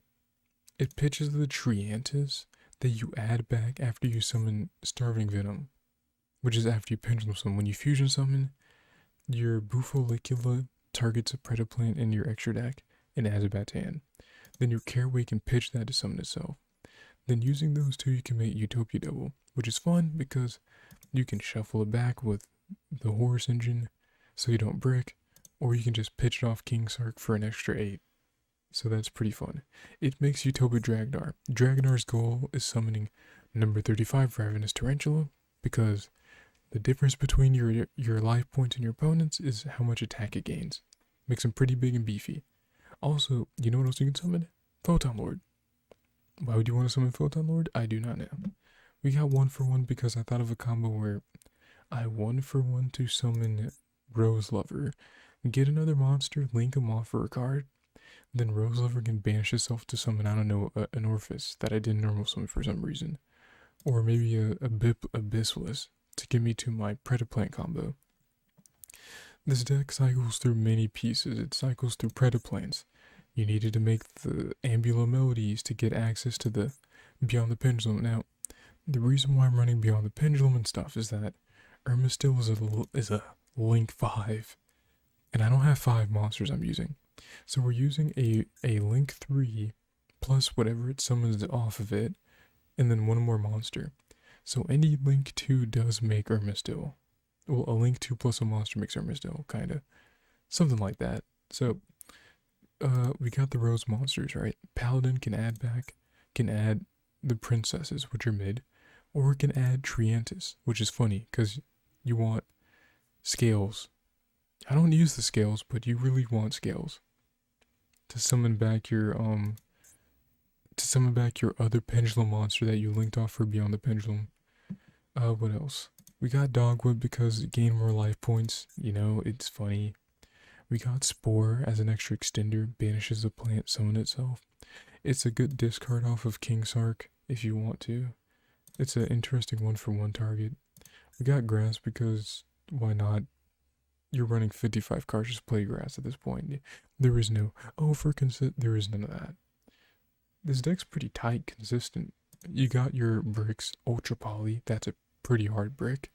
Triantis that you add back after you summon Starving Venom, which is after you pendulum summon. When you fusion summon, your Bufolicula targets a Predaplant in your extra deck and adds it back to hand. Then your Careway can pitch that to summon itself. Then using those two, you can make Utopia Double, which is fun because you can shuffle it back with the Horse Engine so you don't brick, or you can just pitch it off King Sark for an extra 8. So that's pretty fun. It makes Utopia Dragnar. Dragnar's goal is summoning number 35 Ravenous Tarantula, because the difference between your life points and your opponents is how much attack it gains. Makes them pretty big and beefy. Also, you know what else you can summon? Photon Lord. Why would you want to summon Photon Lord? I do not know. We got 1-for-1 because I thought of a combo where I 1-for-1 to summon Rose Lover, get another monster, link him off for a card, then Rose Lover can banish itself to summon, I don't know, an Orphis that I didn't normal summon for some reason. Or maybe a Abysswallis to get me to my Predaplant combo. This deck cycles through many pieces. It cycles through Predaplants. You needed to make the Ambula Melodies to get access to the Beyond the Pendulum. Now, the reason why I'm running Beyond the Pendulum and stuff is that Irma-Still is a Link 5. And I don't have 5 monsters I'm using. So we're using a Link 3 plus whatever it summons off of it, and then one more monster. So any Link 2 does make Irma-Still. Well, a Link 2 plus a monster makes Irma-Still, kinda. Something like that. So, we got the Rose monsters, right? Paladin can add the princesses, which are mid, or it can add Triantis, which is funny, because you want scales. I don't use the scales, but you really want scales to summon back your other pendulum monster that you linked off for Beyond the Pendulum. What else? We got Dogwood because it gained more life points. You know, it's funny. We got Spore as an extra extender, banishes a plant, summon itself. It's a good discard off of King Sark if you want to. It's an interesting 1-for-1 target. We got Grass because why not? You're running 55 cards, just play Grass at this point. There is no, there is none of that. This deck's pretty tight, consistent. You got your bricks, Ultra Poly, that's a pretty hard brick.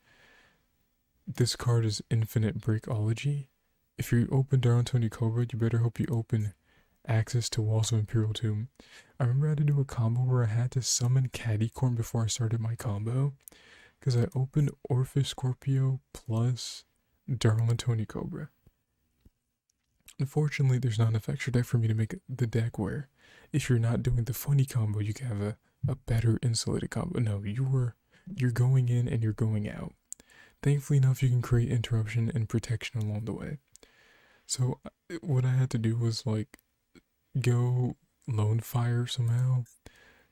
This card is Infinite Brickology. If you open Darlington Cobra, you better hope you open access to Walls of Imperial Tomb. I remember I had to do a combo where I had to summon Cattycorn before I started my combo, because I opened Orphis Scorpio plus Darlington Cobra. Unfortunately, there's not enough extra deck for me to make the deck where if you're not doing the funny combo, you can have a better insulated combo. No, you're going in and you're going out. Thankfully enough, you can create interruption and protection along the way. So what I had to do was like go Lone Fire somehow,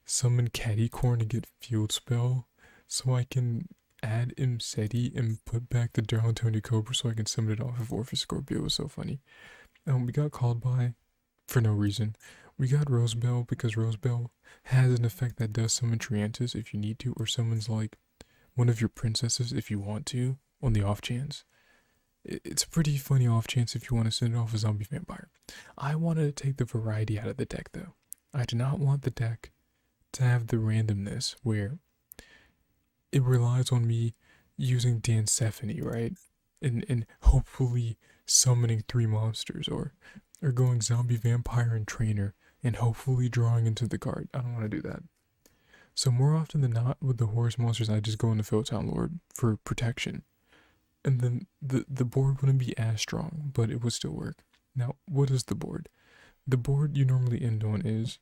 summon Cattycorn to get Field Spell, so I can add Imseti and put back the Darlington Cobra so I can summon it off of Orphis Scorpio. It was so funny. We got called by for no reason. We got Rosebell because Rosebell has an effect that does summon Triantis if you need to, or summons like one of your princesses if you want to, on the off chance. It's a pretty funny off chance if you want to send it off a zombie vampire. I wanted to take the variety out of the deck though. I do not want the deck to have the randomness where it relies on me using Dancephony, right? And hopefully summoning 3 monsters or going zombie, vampire, and trainer and hopefully drawing into the card. I don't want to do that. So more often than not with the horse monsters, I just go into Photon Lord for protection. And then the board wouldn't be as strong, but it would still work. Now, what is the board? The board you normally end on is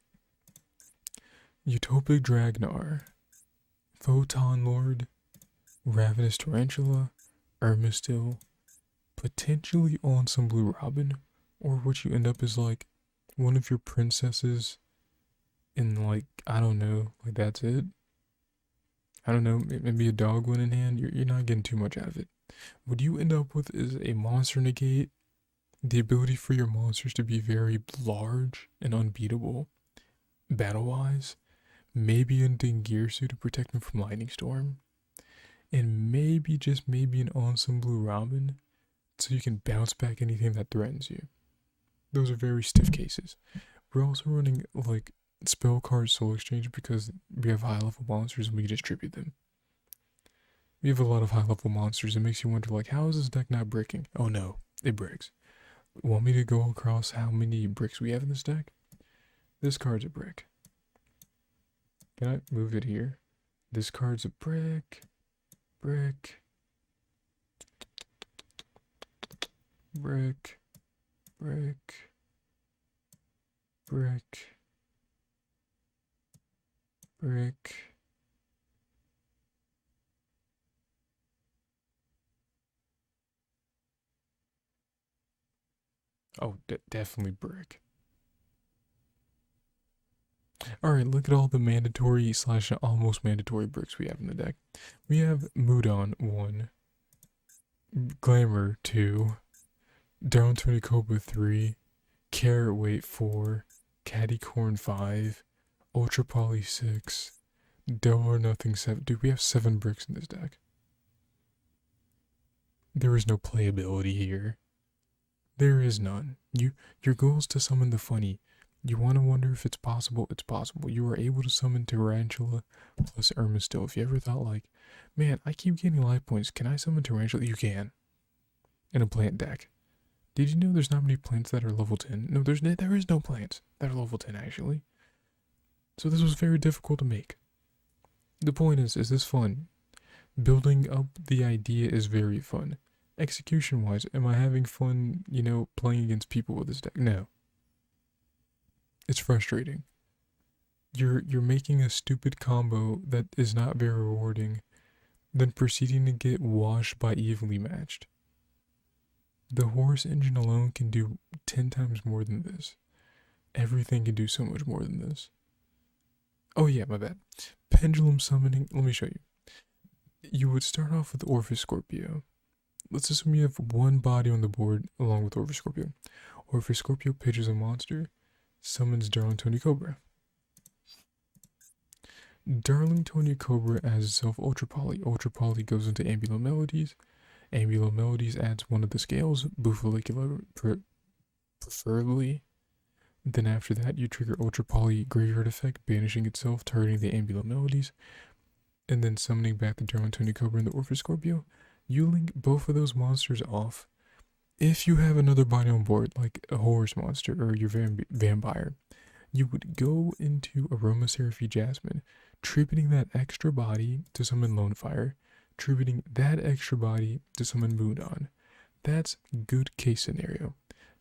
Utopic Dragnar, Photon Lord, Ravenous Tarantula, Ermistil, potentially Awesome Blue Robin, or what you end up is like one of your princesses in like, I don't know, like that's it. I don't know, maybe a dog one in hand. You're not getting too much out of it. What you end up with is a monster negate, the ability for your monsters to be very large and unbeatable, battle-wise, maybe a Dingirsu to protect them from Lightning Storm, and maybe, just maybe, an Awesome Blue Robin, so you can bounce back anything that threatens you. Those are very stiff cases. We're also running, like, spell card soul exchange because we have high-level monsters and we can distribute them. We have a lot of high-level monsters. It makes you wonder, like, how is this deck not bricking? Oh no, it bricks. Want me to go across how many bricks we have in this deck? This card's a brick. Can I move it here? This card's a brick. Brick. Brick. Brick. Brick. Brick. Oh, definitely brick. Alright, look at all the mandatory / almost mandatory bricks we have in the deck. We have Mudon 1, Glamour 2, Down Tony Cobra 3, Carrot Weight 4, Caddy Corn 5, Ultra Poly 6, Double or Nothing 7. Dude, we have 7 bricks in this deck. There is no playability here. There is none. Your goal is to summon the funny. You want to wonder if it's possible? It's possible. You are able to summon Tarantula plus Ermistil. If you ever thought like, man, I keep getting life points. Can I summon Tarantula? You can. In a plant deck. Did you know there's not many plants that are level 10? No, there is no plants that are level 10 actually. So this was very difficult to make. The point is this fun? Building up the idea is very fun. Execution-wise, am I having fun, playing against people with this deck? No. It's frustrating. You're making a stupid combo that is not very rewarding, then proceeding to get washed by evenly matched. The horse engine alone can do 10 times more than this. Everything can do so much more than this. Oh yeah, my bad. Pendulum summoning, let me show you. You would start off with Orpheus Scorpio. Let's assume you have 1 body on the board along with Orpheus Scorpio. Orpheus Scorpio pitches a monster, summons Darling Tony Cobra. Darling Tony Cobra adds itself Ultra Poly. Ultra Poly goes into Ambulo Melodies. Ambulo Melodies adds one of the scales, Bufalicular preferably. Then after that, you trigger Ultra Poly Graveyard Effect, banishing itself, targeting the Ambulo Melodies, and then summoning back the Darling Tony Cobra and the Orpheus Scorpio. You link both of those monsters off. If you have another body on board, like a horse monster or your vampire, you would go into Aromatherapy Jasmine, tributing that extra body to summon Lonefire, tributing that extra body to summon Mudon. That's good case scenario.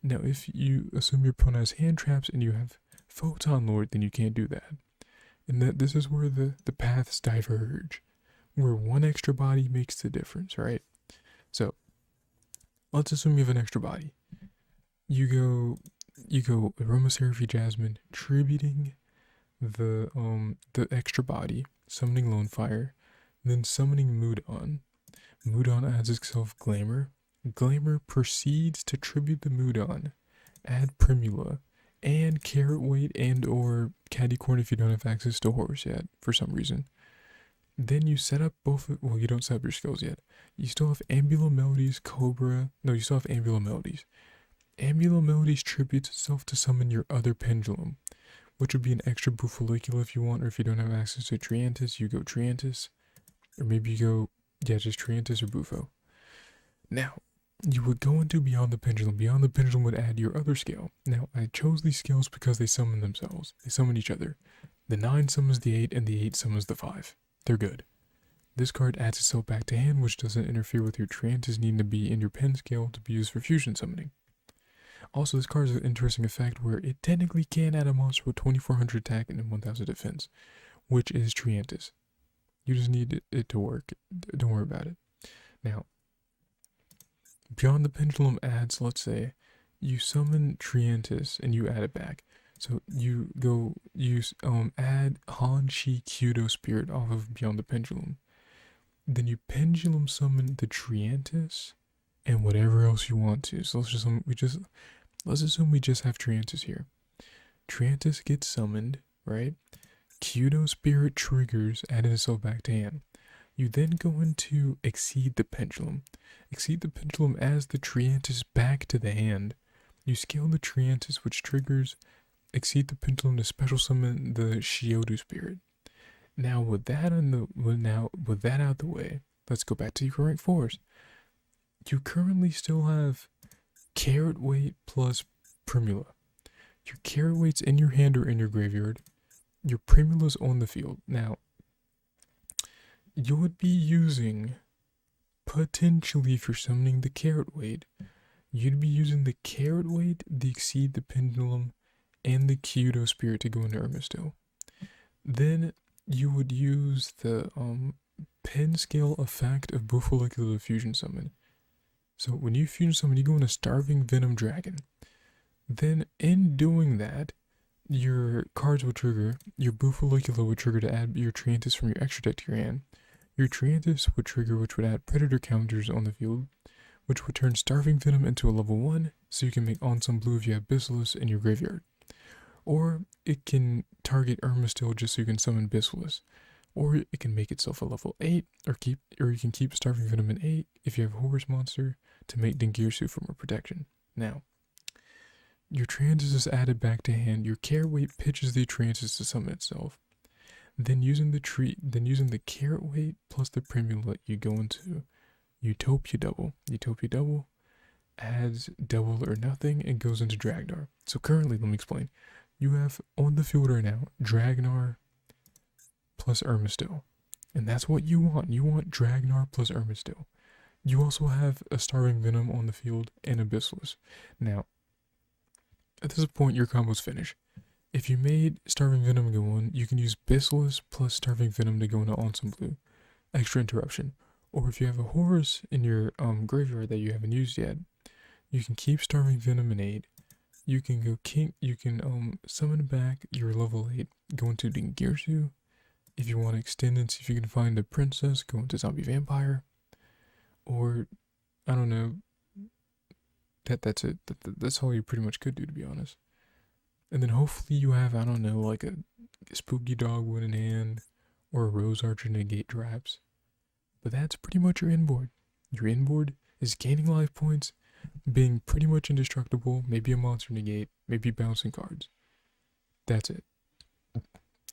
Now, if you assume your opponent has hand traps and you have Photon Lord, then you can't do that. And this is where the paths diverge, where 1 extra body makes the difference, right? So, let's assume you have an extra body. You go Aromatherapy Jasmine, tributing the extra body, summoning Lonefire, then summoning Mudon. Mudon adds itself Glamour. Glamour proceeds to tribute the Mudon, add Primula, and Carrot Weight and or Caddy Corn if you don't have access to horse yet, for some reason. Then you set up well, you don't set up your skills yet. You still have Ambulo Melodies, Cobra. No, you still have Ambulo Melodies. Ambulo Melodies tributes itself to summon your other pendulum, which would be an extra Buffalicula if you want, or if you don't have access to Triantis, you go Triantis, or maybe you go, yeah, just Triantis or Buffo. Now, you would go into Beyond the Pendulum. Beyond the Pendulum would add your other scale. Now, I chose these scales because they summon themselves. They summon each other. The 9 summons the 8, and the 8 summons the 5. They're good. This card adds itself back to hand, which doesn't interfere with your Triantis needing to be in your pen scale to be used for fusion summoning. Also, this card has an interesting effect where it technically can add a monster with 2400 attack and 1000 defense, which is Triantis. You just need it to work. Don't worry about it. Now, Beyond the Pendulum adds, let's say, you summon Triantis and you add it back. So you go use add Han Shi Kyudo Spirit off of Beyond the Pendulum. Then you pendulum summon the Triantis and whatever else you want to. So let's assume we just have Triantis here. Triantis gets summoned, right? Kyudo Spirit triggers, adding itself back to hand. You then go into Exceed the Pendulum. Exceed the Pendulum adds the Triantis back to the hand. You scale the Triantis, which triggers Exceed the Pendulum to special summon the Shiodu Spirit. Now with that out the way, let's go back to your rank 4s. You currently still have Carrot Weight plus Primula. Your Carrot Weight's in your hand or in your graveyard. Your Primula's on the field. Now, you would be using, potentially if you're summoning the Carrot Weight, you'd be using the Carrot Weight, the Exceed the Pendulum, and the Kyudo Spirit to go into Irma-Still. Then you would use the pen scale effect of Buffalicula Fusion Summon. So when you Fusion Summon, you go into Starving Venom Dragon. Then in doing that, your cards will trigger. Your Buffalicula would trigger to add your Triantis from your extra deck to your hand. Your Triantis would trigger, which would add Predator counters on the field, which would turn Starving Venom into a level 1, so you can make on some blue if you have Basilis in your graveyard. Or it can target Irma-Still just so you can summon Basilis. Or it can make itself a level 8, or you can keep Starving Venom in 8 if you have a Horus monster to make Dingirsu for more protection. Now, your Triantis is added back to hand. Your Carrot Weight pitches the Triantis to summon itself. Then using the Carrot Weight plus the Primula, you go into Utopia Double. Utopia Double adds double or nothing and goes into Dragnar. So currently, let me explain. You have on the field right now Dragnar plus Irma-Still. And that's what you want. You want Dragnar plus Irma-Still. You also have a Starving Venom on the field and a Basilis. Now, at this point, your combo's finished. If you made Starving Venom go on, you can use Basilis plus Starving Venom to go into Awesome Blue. Extra interruption. Or if you have a Horus in your graveyard that you haven't used yet, you can keep Starving Venom in 8. You can go summon back your level 8, go into Dingirsu. If you want to extend it, see if you can find a princess, go into Zombie Vampire. Or, I don't know, that's it. That's all you pretty much could do, to be honest. And then hopefully you have, I don't know, like a Spooky Dogwood in hand, or a Rose Archer negate traps. But that's pretty much your inboard. Your inboard is gaining life points, being pretty much indestructible, maybe a monster negate, maybe bouncing cards. That's it.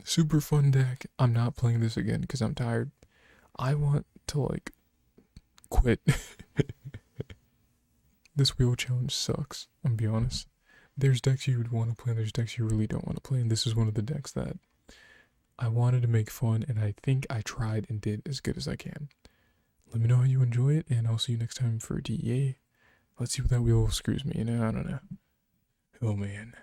Super fun deck. I'm not playing this again because I'm tired. I want to, quit. This wheel challenge sucks, I'm be honest. There's decks you would want to play and there's decks you really don't want to play, and this is one of the decks that I wanted to make fun, and I think I tried and did as good as I can. Let me know how you enjoy it, and I'll see you next time for DEA. Let's see what that wheel screws me, I don't know. Oh man.